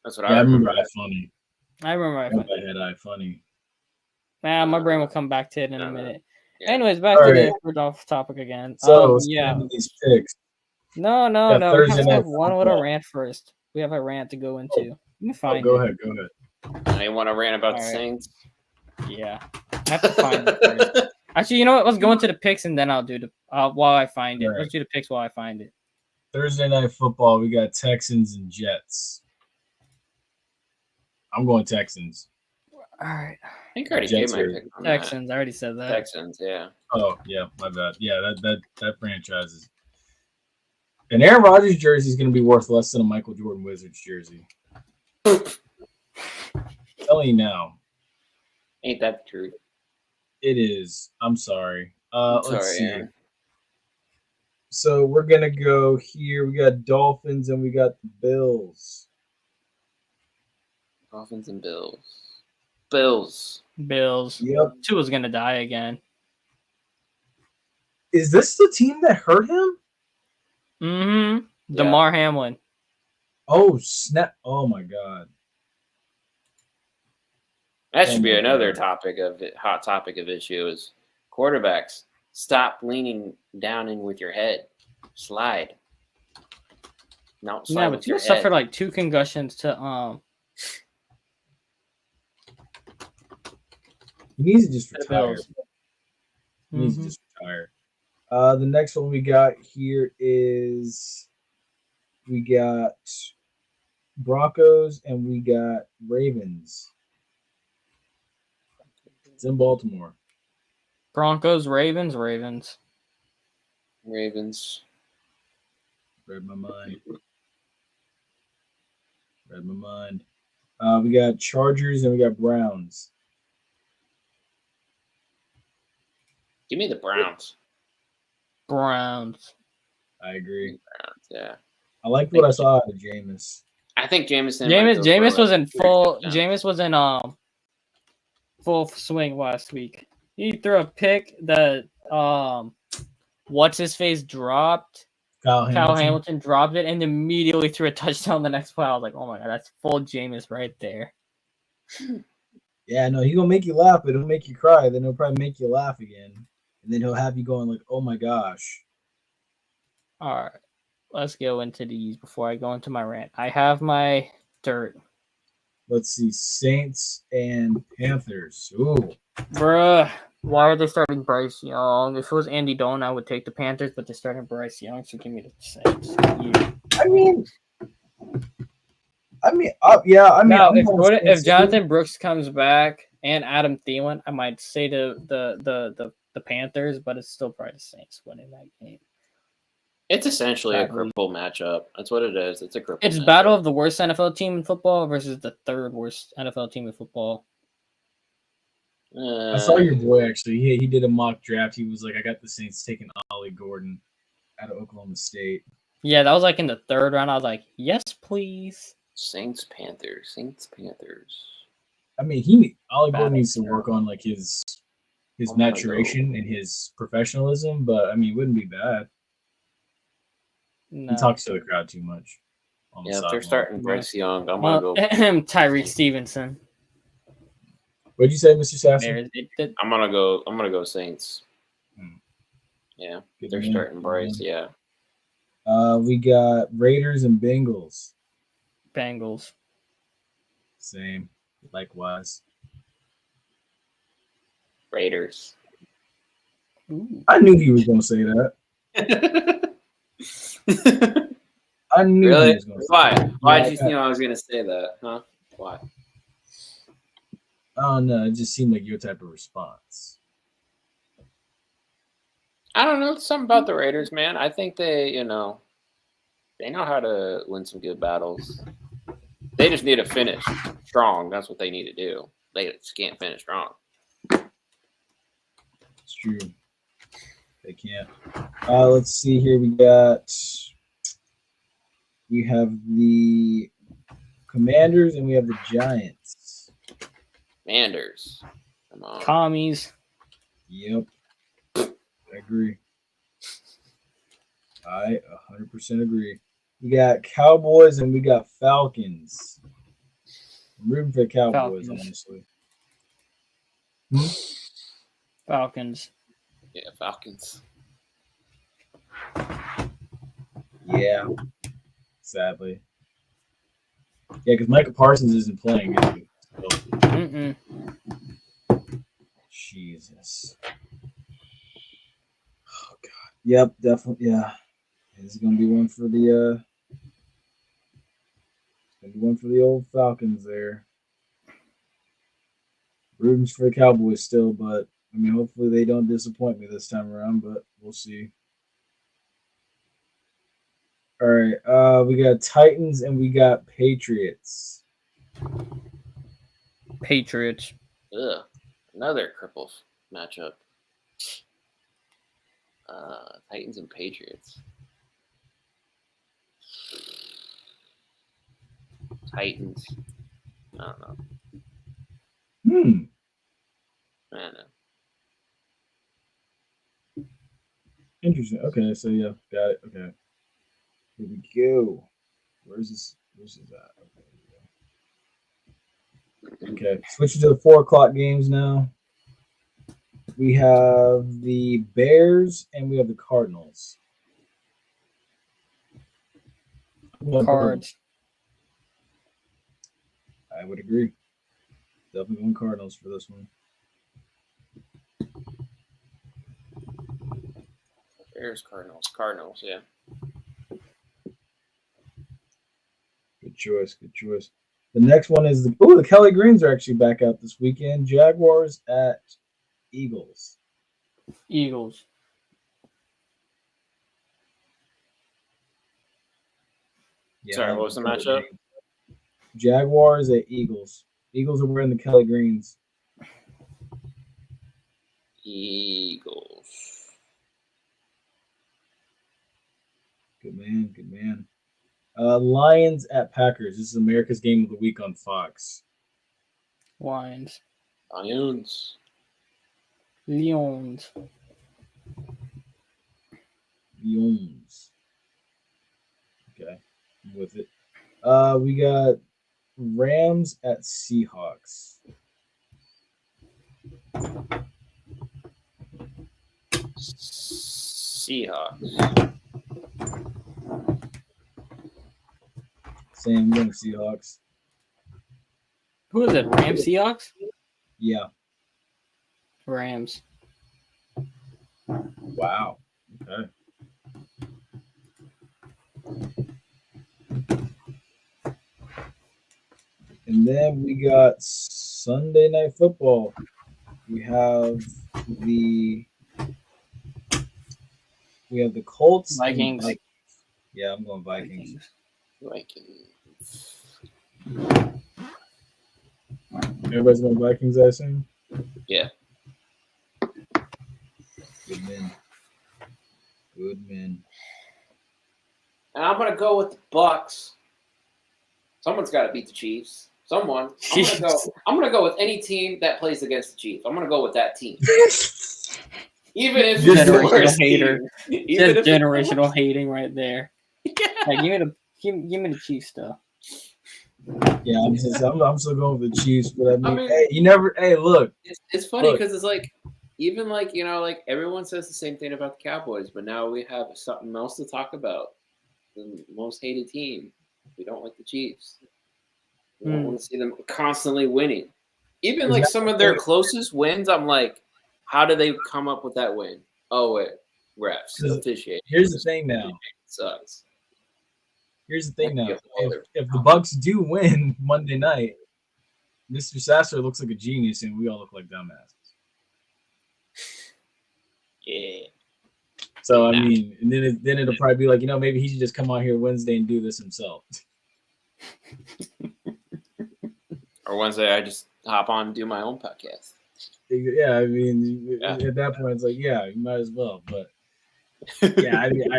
That's what I I remember. remember. iFunny. I remember I had iFunny. My brain will come back to it in a minute. Yeah. Anyways, back to the first off topic again. So yeah. These picks. No. We have to have one with a rant first. We have a rant to go into. Let me find Go it. ahead. I want to rant about All the right. Saints. Yeah. I have to find it first. Actually, you know what? Let's go into the picks and then I'll do the while I find it. Right. Let's do the picks while I find it. Thursday night football, we got Texans and Jets. I'm going Texans. All right. I think I already Jets gave my are- pick on Texans. I already said that. that. Texans, yeah. Oh yeah, my bad. Yeah, that franchise is. An Aaron Rodgers jersey is going to be worth less than a Michael Jordan Wizards jersey. Telling you now. Ain't that the truth? It is. I'm sorry. Let's Sorry, see. Aaron. So we're gonna go here. We got Dolphins and we got the Bills. Dolphins and Bills. Bills. Yep. Tua's gonna die again. Is this the team that hurt him? Mm-hmm. Yeah. DeMar Hamlin. Oh snap! Oh my god. That should Oh be my another God. hot topic of issue is quarterbacks. Stop leaning down in with your head. Slide. No, slide Yeah, but with your Tua head. suffered like 2 concussions to He needs to just the retire. Bills. He needs to Mhm. just retire. The next one we got here is we got Broncos and we got Ravens. It's in Baltimore. Broncos, Ravens. Ravens. Read my mind. We got Chargers and we got Browns. Give me the Browns. Browns. I agree. Browns, yeah. I liked what I saw out of Jameis. I think Jameson. Jameis was in full. Jameis was in full swing last week. He threw a pick that what's his face dropped. Kyle Hamilton dropped it and immediately threw a touchdown the next play. I was like, oh my god, that's full Jameis right there. Yeah, no, he's gonna make you laugh, but it'll make you cry. Then he'll probably make you laugh again, and then he'll have you going like, "Oh my gosh!" All right, let's go into these before I go into my rant. I have my dirt. Let's see, Saints and Panthers. Ooh, Bruh, why are they starting Bryce Young? If it was Andy Dalton, I would take the Panthers, but they're starting Bryce Young, so give me the Saints. Yeah. Now, if Jonathan Brooks comes back and Adam Thielen, I might say the Panthers, but it's still probably the Saints winning that game. It's essentially a cripple matchup. That's what it is. It's a cripple. It's battle of the worst NFL team in football versus the third worst NFL team in football. I saw your boy actually. He did a mock draft. He was like, "I got the Saints taking Ollie Gordon out of Oklahoma State." Yeah, that was like in the third round. I was like, "Yes, please." Saints Panthers. I mean, Ollie Gordon needs to work on like his maturation and his professionalism, but I mean, it wouldn't be bad. No. He talks to the crowd too much. Yeah, if they're starting Bryce Young, I'm gonna go. Tyreek Stevenson. What'd you say, Mr. Sassy? I'm gonna go Saints. Yeah, Good they're man. starting Bryce. Yeah. We got Raiders and Bengals. Bengals. Same. Likewise. Raiders. Ooh. I knew he was going to say that. I knew really? he was going to say Why? that. Why did you know I was going to say that? Huh? Why? Oh, no. It just seemed like your type of response. I don't know. Something about the Raiders, man. I think they know how to win some good battles. They just need to finish strong. That's what they need to do. They just can't finish strong. It's true. They can't. Let's see here. We have the Commanders and we have the Giants. Commanders. Come on. Commies. Yep. I agree. I 100% agree. We got Cowboys and we got Falcons. I'm rooting for the Cowboys, honestly. Falcons. Yeah, Falcons. Yeah. Sadly. Yeah, because Micah Parsons isn't playing. Mm-mm. Jesus. Oh, God. Yep, definitely. Yeah. This is gonna be one for the old Falcons there. Rooting for the Cowboys still, but I mean, hopefully they don't disappoint me this time around, but we'll see. All right, we got Titans and we got Patriots. Patriots. Ugh, another cripples matchup. Titans and Patriots. Titans. I don't know. I don't know. Interesting. Okay, so yeah, got it. Okay. Here we go. Where's this at? Okay, switching to the 4:00 games now. We have the Bears and we have the Cardinals. Cards. I would agree. Definitely going Cardinals for this one. Bears, Cardinals, yeah. Good choice. The next one is the Kelly Greens are actually back out this weekend. Jaguars at Eagles. Eagles. Yeah, Sorry, what was the matchup? Jaguars at Eagles. Eagles are wearing the Kelly Greens. Eagles. Good man. Lions at Packers. This is America's Game of the Week on Fox. Lions. Lions. Lions. Lions. Okay, I'm with it. We got Rams at Seahawks. Seahawks. Same, going Seahawks. Who is it? Rams, Seahawks? Yeah. Rams. Wow. Okay. And then we got Sunday Night Football. We have the Colts and Vikings. Yeah, I'm going Vikings. Everybody's going Vikings, I assume? Yeah. Good men. Good men. And I'm gonna go with the Bucks. Someone's got to beat the Chiefs. Someone. I'm gonna go with any team that plays against the Chiefs. I'm gonna go with that team. Even if it's the worst hater. team. Even Just if generational hating right there. Yeah. Like, give me the Chiefs stuff. Yeah, I'm still going with the Chiefs, but I mean, hey, you never. Hey, look. It's funny because it's like, even like, you know, like everyone says the same thing about the Cowboys, but now we have something else to talk about. The most hated team. We don't like the Chiefs. We don't want to see them constantly winning. Even like some of their closest wins, I'm like, how do they come up with that win? Oh wait, refs officiate. Here's the thing now. It sucks. Here's the thing now. If the Bucks do win Monday night, Mr. Sasser looks like a genius, and we all look like dumbasses. Yeah. So I mean, and then it'll probably be like, you know, maybe he should just come on here Wednesday and do this himself. Or Wednesday, I just hop on and do my own podcast. Yeah, I mean, at that point, it's like, yeah, you might as well. But yeah, I mean,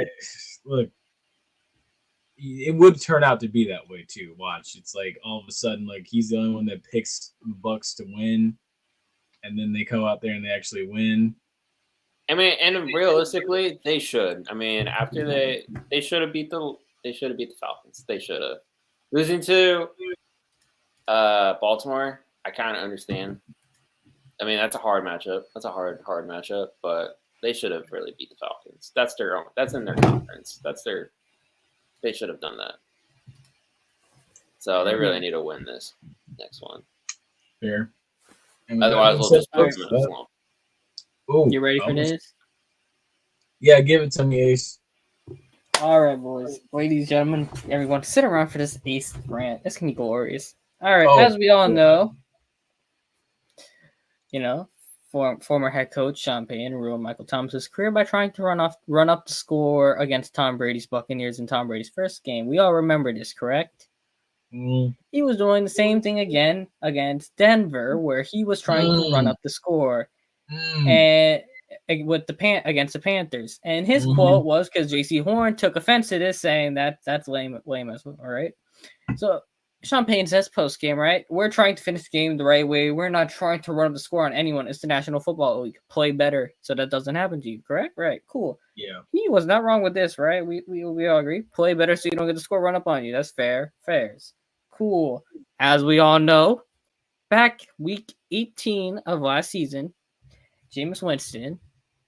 look, it would turn out to be that way too. Watch, it's like all of a sudden, like he's the only one that picks the Bucks to win, and then they go out there and they actually win. I mean, and realistically, they should. I mean, after they should have beat the Falcons. They should have. Losing to Baltimore, I kind of understand. I mean, that's a hard matchup. That's a hard matchup, but they should have really beat the Falcons. That's their own. That's in their conference. They should have done that. So they really need to win this next one. Fair. Otherwise, we'll just put them in a slump. Ooh, You ready for this? Yeah, give it to me, Ace. All right, boys, ladies, gentlemen, everyone, sit around for this Ace rant. This can be glorious. All right, as we all know, you know, former head coach Sean Payton ruined Michael Thomas's career by trying to run up the score against Tom Brady's Buccaneers in Tom Brady's first game. We all remember this, correct? He was doing the same thing again against Denver, where he was trying to run up the score, and with against the Panthers. And his quote was, because J.C. Horn took offense to this, saying that's lame as well. All right, so Sean Payton says post game, right? We're trying to finish the game the right way. We're not trying to run up the score on anyone. It's the National Football League. Play better so that doesn't happen to you. Correct? Right. Cool. Yeah. He was not wrong with this, right? We all agree. Play better so you don't get the score run up on you. That's fair. Fairs. Cool. As we all know, back week 18 of last season, Jameis Winston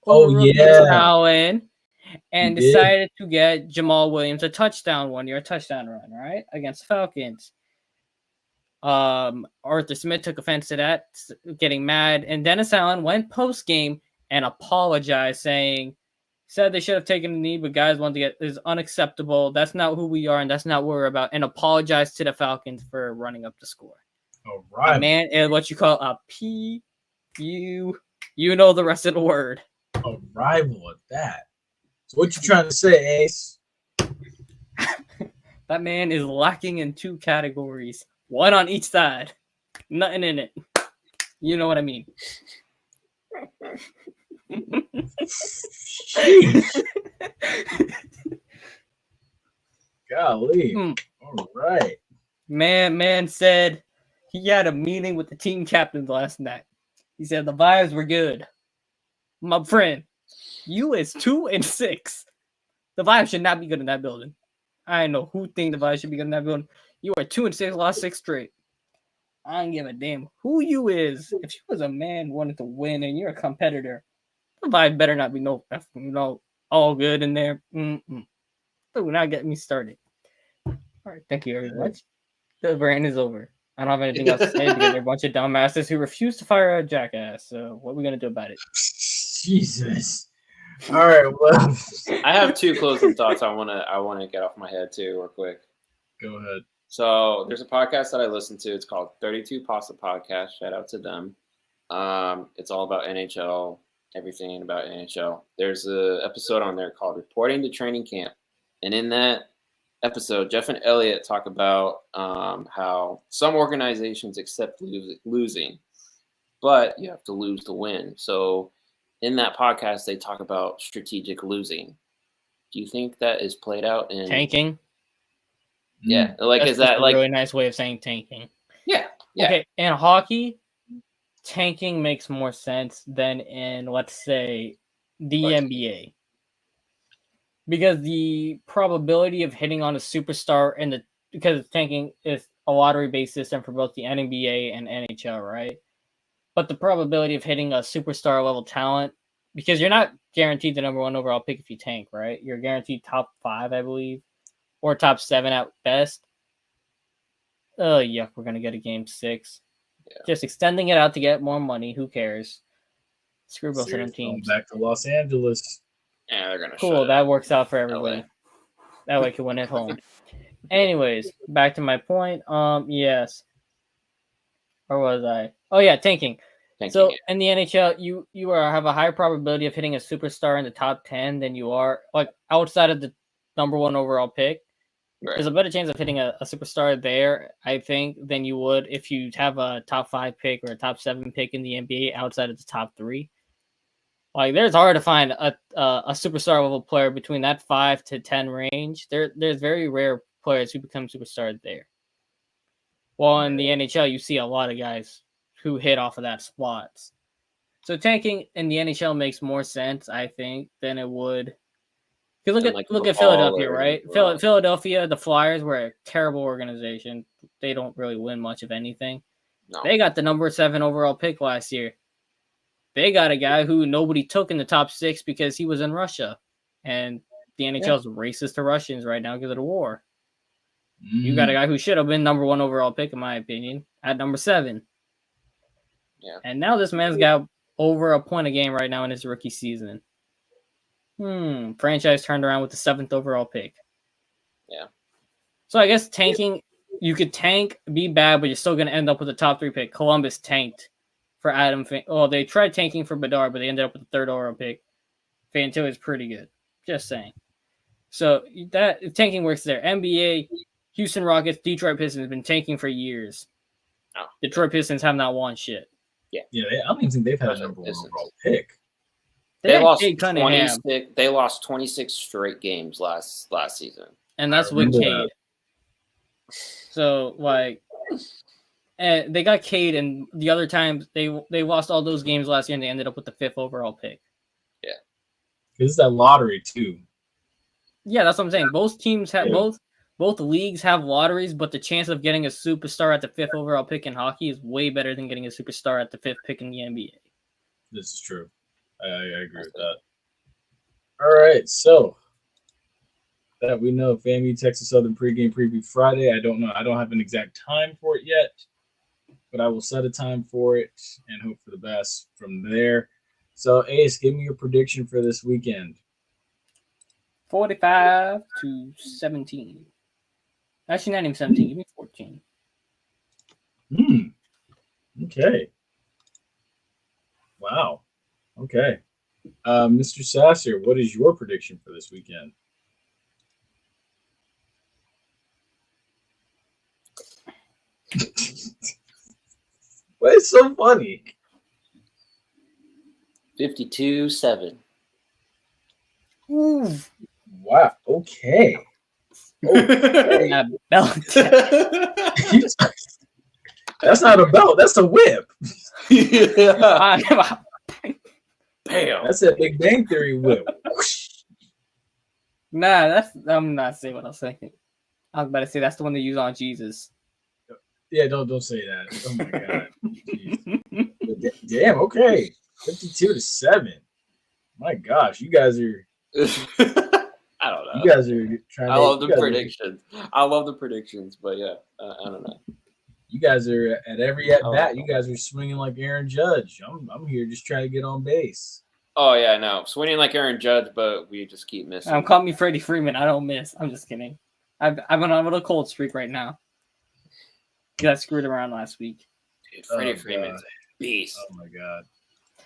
Allen and decided to get Jamal Williams a touchdown 1-yard touchdown run, right? Against the Falcons. Arthur Smith took offense to that, getting mad, and Dennis Allen went post game and apologized, said they should have taken a knee, but guys want to get is unacceptable. That's not who we are, and that's not what we're about. And apologized to the Falcons for running up the score. All right, man, and what you call a P, you know the rest of the word. A rival at that. So what you trying to say, Ace? That man is lacking in 2 categories, one on each side, nothing in it. You know what I mean. Golly. All right. Man said he had a meeting with the team captains last night. He said the vibes were good. My friend, you is 2-6. The vibes should not be good in that building. I don't know who think the vibes should be good in that building. You are 2-6, lost 6 straight. I don't give a damn who you is. If you was a man wanted to win and you're a competitor, the vibe better not be no all good in there. Do not get me started. All right, thank you very much. The rant is over. I don't have anything else to say because they're a bunch of dumbasses who refuse to fire a jackass. So what are we gonna do about it? Jesus. All right. Well, I have 2 closing thoughts. I wanna get off my head too, real quick. Go ahead. So there's a podcast that I listen to. It's called 32 Pasta Podcast. Shout out to them. It's all about NHL, everything about NHL. There's an episode on there called Reporting to Training Camp. And in that episode, Jeff and Elliot talk about how some organizations accept losing, but you have to lose to win. So in that podcast, they talk about strategic losing. Do you think that is played out in tanking? Yeah, like That's is that a like really nice way of saying tanking? Yeah. Okay, in hockey, tanking makes more sense than in, let's say, the NBA. Because the probability of hitting on a superstar because tanking is a lottery-based system for both the NBA and NHL, right? But the probability of hitting a superstar level talent, because you're not guaranteed the number 1 overall pick if you tank, right? You're guaranteed top 5, I believe, or top 7 at best. Oh, yuck, we're going to get a game 6. Yeah. Just extending it out to get more money. Who cares? Screw both of them teams. Back to Los Angeles. Yeah, they're going to cool, that works out for everybody. That way I can win at home. Anyways, back to my point. Yes. Where was I? Oh, yeah, tanking. So in the NHL, you have a higher probability of hitting a superstar in the top 10 than you are like outside of the number 1 overall pick. Right. There's a better chance of hitting a superstar there, I think, than you would if you have a top 5 pick or a top 7 pick in the NBA outside of the top 3. Like, there's hard to find a superstar level player between that 5 to 10 range. There's very rare players who become superstars there. While in the NHL, you see a lot of guys who hit off of that spots. So tanking in the NHL makes more sense, I think, than it would. Because look at Philadelphia, right? Philadelphia, the Flyers were a terrible organization. They don't really win much of anything. No. They got the number 7 overall pick last year. They got a guy who nobody took in the top 6 because he was in Russia. And the NHL is racist to Russians right now because of the war. You got a guy who should have been number 1 overall pick, in my opinion, at number 7. Yeah. And now this man's got over a point a game right now in his rookie season. Franchise turned around with the 7th overall pick. Yeah. So I guess tanking, you could tank, be bad, but you're still going to end up with a top 3 pick. Columbus tanked for Adam. They tried tanking for Bedard, but they ended up with the 3rd overall pick. Fantilli is pretty good. Just saying. So that tanking works there. NBA, Houston Rockets, Detroit Pistons have been tanking for years. Oh. Detroit Pistons have not won shit. Yeah. I don't even think they've had a number 1 overall pick. They lost 26. They lost 26 straight games last season, and that's with Cade. So and they got Cade, and the other times they lost all those games last year, and they ended up with the 5th overall pick. Yeah, because it's that lottery too. Yeah, that's what I'm saying. Both teams have both leagues have lotteries, but the chance of getting a superstar at the 5th overall pick in hockey is way better than getting a superstar at the 5th pick in the NBA. This is true. I agree with that. All right, so that we know, FAMU Texas Southern pregame preview Friday. I don't know. I don't have an exact time for it yet, but I will set a time for it and hope for the best from there. So, Ace, give me your prediction for this weekend. 45-17. Actually, not even 17. Give me 14. Okay. Wow. Okay. Mr. Sasser, what is your prediction for this weekend? What is so funny? 52-7. Ooh. Wow. Okay. Belt. That's not a belt. That's a whip. Yeah. Bam. That's that Big Bang Theory whip. Nah, I'm not saying what I was saying. I was about to say that's the one they use on Jesus. Yeah, don't say that. Oh my god. Jeez. Damn. Okay. 52-7. My gosh, you guys are. I don't know. You guys are trying. I love the predictions. I love the predictions, but yeah, I don't know. You guys are at every at bat. You guys are swinging like Aaron Judge. I'm here just trying to get on base. Oh yeah, no, swinging like Aaron Judge, but we just keep missing. Call me Freddie Freeman. I don't miss. I'm just kidding. I'm on a little cold streak right now. You got screwed around last week. Dude, Freddie Freeman's a beast. Oh my god.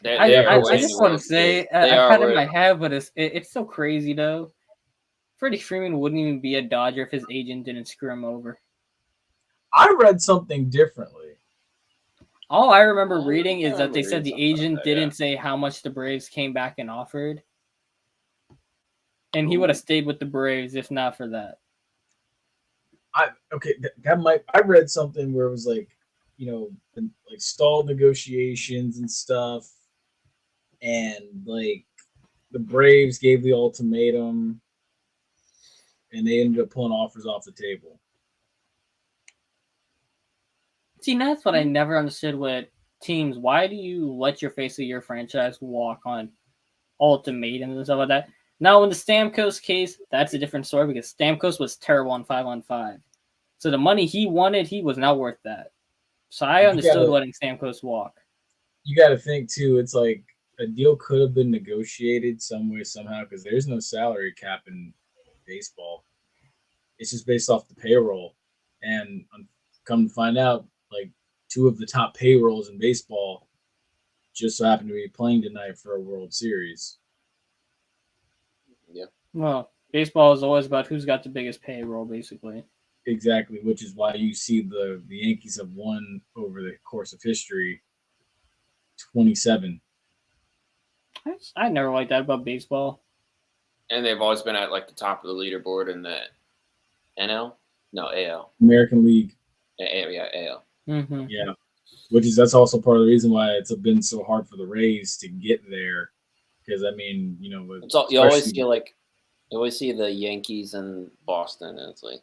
I just want to say I've had it in my head, but it's so crazy though. Freddie Freeman wouldn't even be a Dodger if his agent didn't screw him over. I read something differently. All I remember reading is that they said the agent didn't say how much the Braves came back and offered. And he would have stayed with the Braves if not for that. I read something where it was like, like stalled negotiations and stuff. And like the Braves gave the ultimatum and they ended up pulling offers off the table. See, that's what I never understood with teams. Why do you let your face of your franchise walk on ultimatums and stuff like that? Now, in the Stamkos case, that's a different story because Stamkos was terrible on 5-on-5. So the money he wanted, he was not worth that. So I understood letting Stamkos walk. You got to think, too, it's like a deal could have been negotiated some way, somehow, because there's no salary cap in baseball. It's just based off the payroll. And come to find out, like two of the top payrolls in baseball just so happen to be playing tonight for a World Series. Yeah. Well, baseball is always about who's got the biggest payroll, basically. Exactly, which is why you see the Yankees have won over the course of history 27. I never liked that about baseball. And they've always been at like the top of the leaderboard in the NL? No, AL. American League. Yeah, AL. Mm-hmm. Yeah, that's also part of the reason why it's been so hard for the Rays to get there. Because I mean, you always see the Yankees and Boston, and it's like,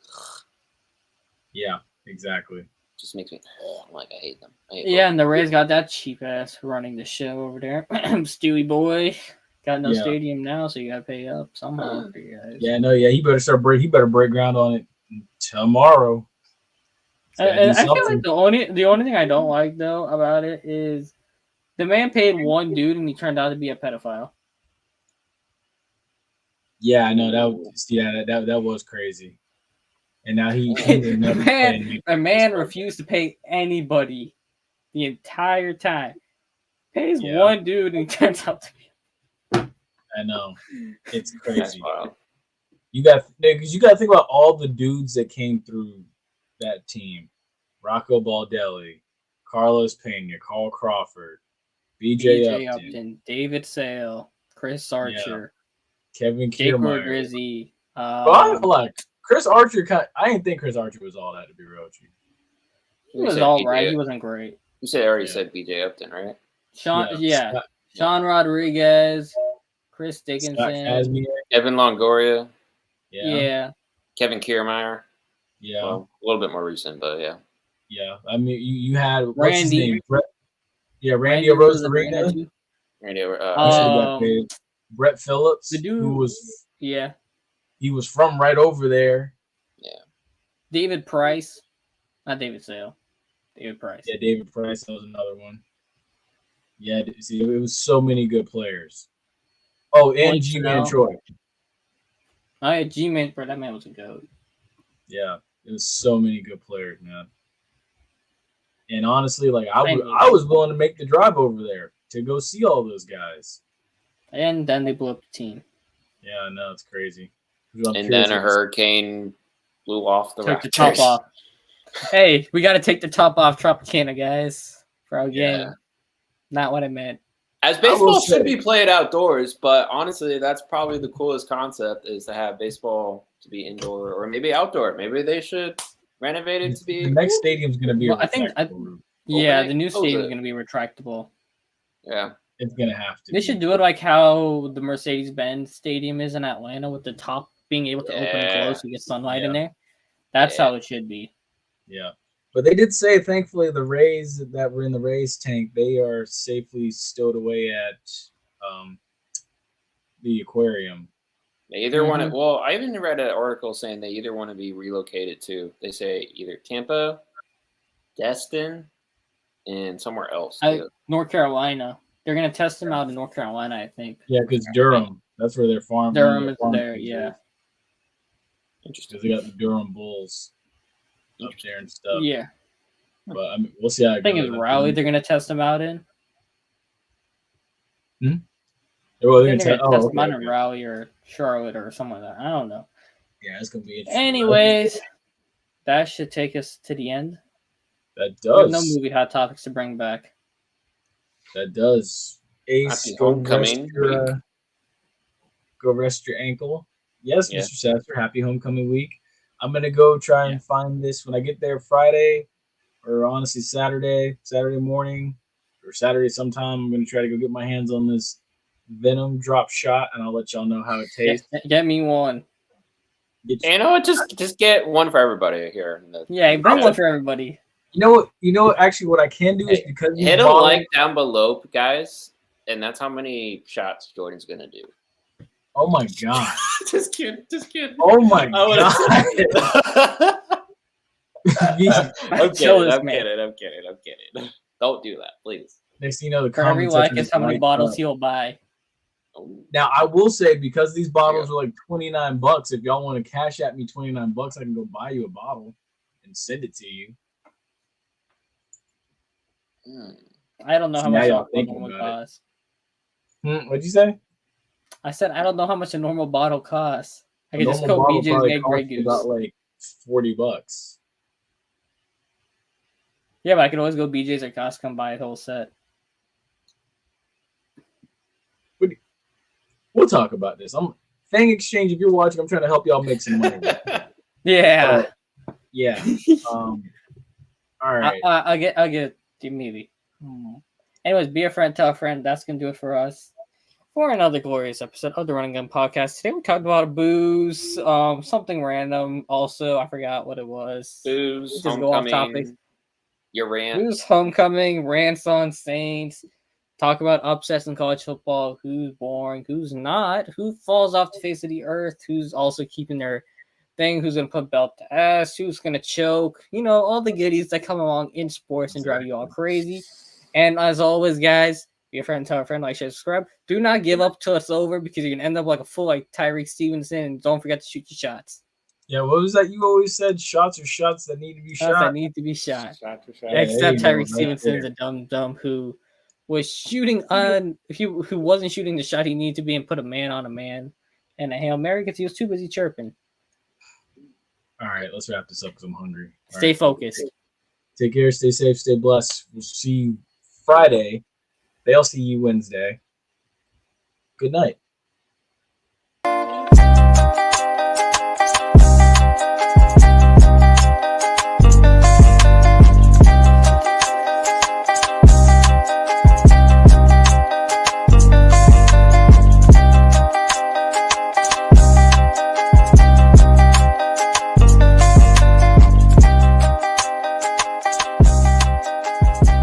yeah, exactly. Just makes me I hate them. And the Rays got that cheap ass running the show over there. Stewie boy got no stadium now, so you gotta pay up somehow for you guys. Yeah, he better he better break ground on it tomorrow. And I feel like the only thing I don't like though about it is the man paid one dude and he turned out to be a pedophile. Yeah, I know that was crazy. And now the man refused to pay anybody the entire time. Pays one dude and he turns out to be. I know, it's crazy. You got to think about all the dudes that came through that team: Rocco Baldelli, Carlos Pena, Carl Crawford, BJ Upton, David Sale, Chris Archer, Kevin Jake Kiermaier. Rizzi. Chris Archer. I didn't think Chris Archer was all that, to be real with you. He was all right. He wasn't great. You said said BJ Upton, right? Sean Rodriguez, Chris Dickinson, Evan Longoria. Yeah. Kevin Kiermaier. Yeah. Well, a little bit more recent, but yeah. Yeah. I mean, you had what's Randy. his name? Randy Rosarina. Randy. Brett Phillips, the dude who was he was from right over there. Yeah. David Price, not David Sale. David Price. Yeah, David Price. That was another one. Yeah, see, it was so many good players. Oh, and G-Man Troy. Oh, yeah, G-Man, bro, that man was a goat. Yeah, it was so many good players, man. And honestly, like I was willing to make the drive over there to go see all those guys. And then they blew up the team. Yeah, no, it's crazy. And then a hurricane blew off the Took the top off. Hey, we got to take the top off Tropicana, guys, for our game. Not what I meant. As baseball should be played outdoors, but honestly, that's probably the coolest concept is to have baseball to be indoor or maybe outdoor. Maybe they should renovate it to be. The next stadium's going to be. Well, I think Yeah, Open the it, new close stadium is it. going to be retractable. Yeah. It's gonna have to. They should do it like how the Mercedes-Benz Stadium is in Atlanta, with the top being able to open and Yeah. close so you get sunlight in Yeah. there. That's Yeah. how it should be. Yeah. But they did say, thankfully, the Rays that were in the Rays tank, they are safely stowed away at the aquarium. They either want to. Mhm. Well, I even read an article saying they either want to be relocated to. They say either Tampa, Destin, and somewhere else too. North Carolina. They're going to test them out in North Carolina, I think. Yeah, because Durham, that's where their farm. Durham is farm there, is. yeah. Interesting. Because they got the Durham Bulls up there and stuff. Yeah. But I mean, we'll see how it I think goes. it's Raleigh they're going to test them out in. Well, I they're think they're gonna going to test them out okay. in Raleigh or Charlotte or something like that. I don't know. Yeah, it's gonna be interesting. Anyways, that should take us to the end. That We have does. no movie hot topics to bring back. That does. Ace, Happy go homecoming rest your ankle. Yes, Yeah. Mr. Sasser, happy homecoming week. I'm gonna go try and find this when I get there Friday, or honestly Saturday morning, or Saturday sometime. I'm gonna try to go get my hands on this Venom drop shot, and I'll let y'all know how it tastes. Get me one. You know what? Just get one for everybody here. Yeah, bring one for everybody. You know what? Actually, what I can do is because these Hit a bottles- like down below, guys, and that's how many shots Jordan's gonna do. Oh my god! Just kidding. Oh my I god! I'm Kill kidding. this I'm man. kidding. Don't do that, please. Next thing you know, the For every comment like section is is how many lights bottles up. he'll buy. Oh, Now I will say, because these bottles are like $29, if y'all want to cash at me $29, I can go buy you a bottle and send it to you. I don't know how Now much y'all a thinking normal about it. costs. What'd you say? I said I don't know how much a normal bottle costs. I A could just normal go bottle BJ's probably make Grey costs Goose. about like $40. Yeah, but I could always go BJ's or Costco and buy a whole set. We'll talk about this. Fang Exchange. If you're watching, I'm trying to help y'all make some money. Yeah. Yeah. All right. I'll get maybe. Anyways, be a friend, tell a friend. That's gonna do it for us for another glorious episode of the Running Gun Podcast. Today we talked about booze, something random. Also, I forgot what it was. Booze, Just go off topic. homecoming, your rant. Booze, homecoming, rants on Saints. Talk about upsets in college football. Who's boring? Who's not? Who falls off the face of the earth? Who's also keeping their thing? Who's gonna put belt to ass? Who's gonna choke? You know, all the goodies that come along in sports and drive you all crazy. And as always, guys, be a friend, tell a friend, like, share, subscribe. Do not give up till it's over, because you're gonna end up like a fool like Tyreek Stevenson. And don't forget to shoot your shots. Yeah, what was that you always said? Shots are shots that need to be Shots shot. that need to be shot. Shot for shot. Yeah, Except there you go, Tyreek right Stevenson's there. a dumb who was shooting on who wasn't shooting the shot he needed to be and put a man on a man and a Hail Mary because he was too busy chirping. All right, let's wrap this up because I'm hungry. All Stay right. focused. Take care, stay safe, stay blessed. We'll see you Friday. They'll see you Wednesday. Good night.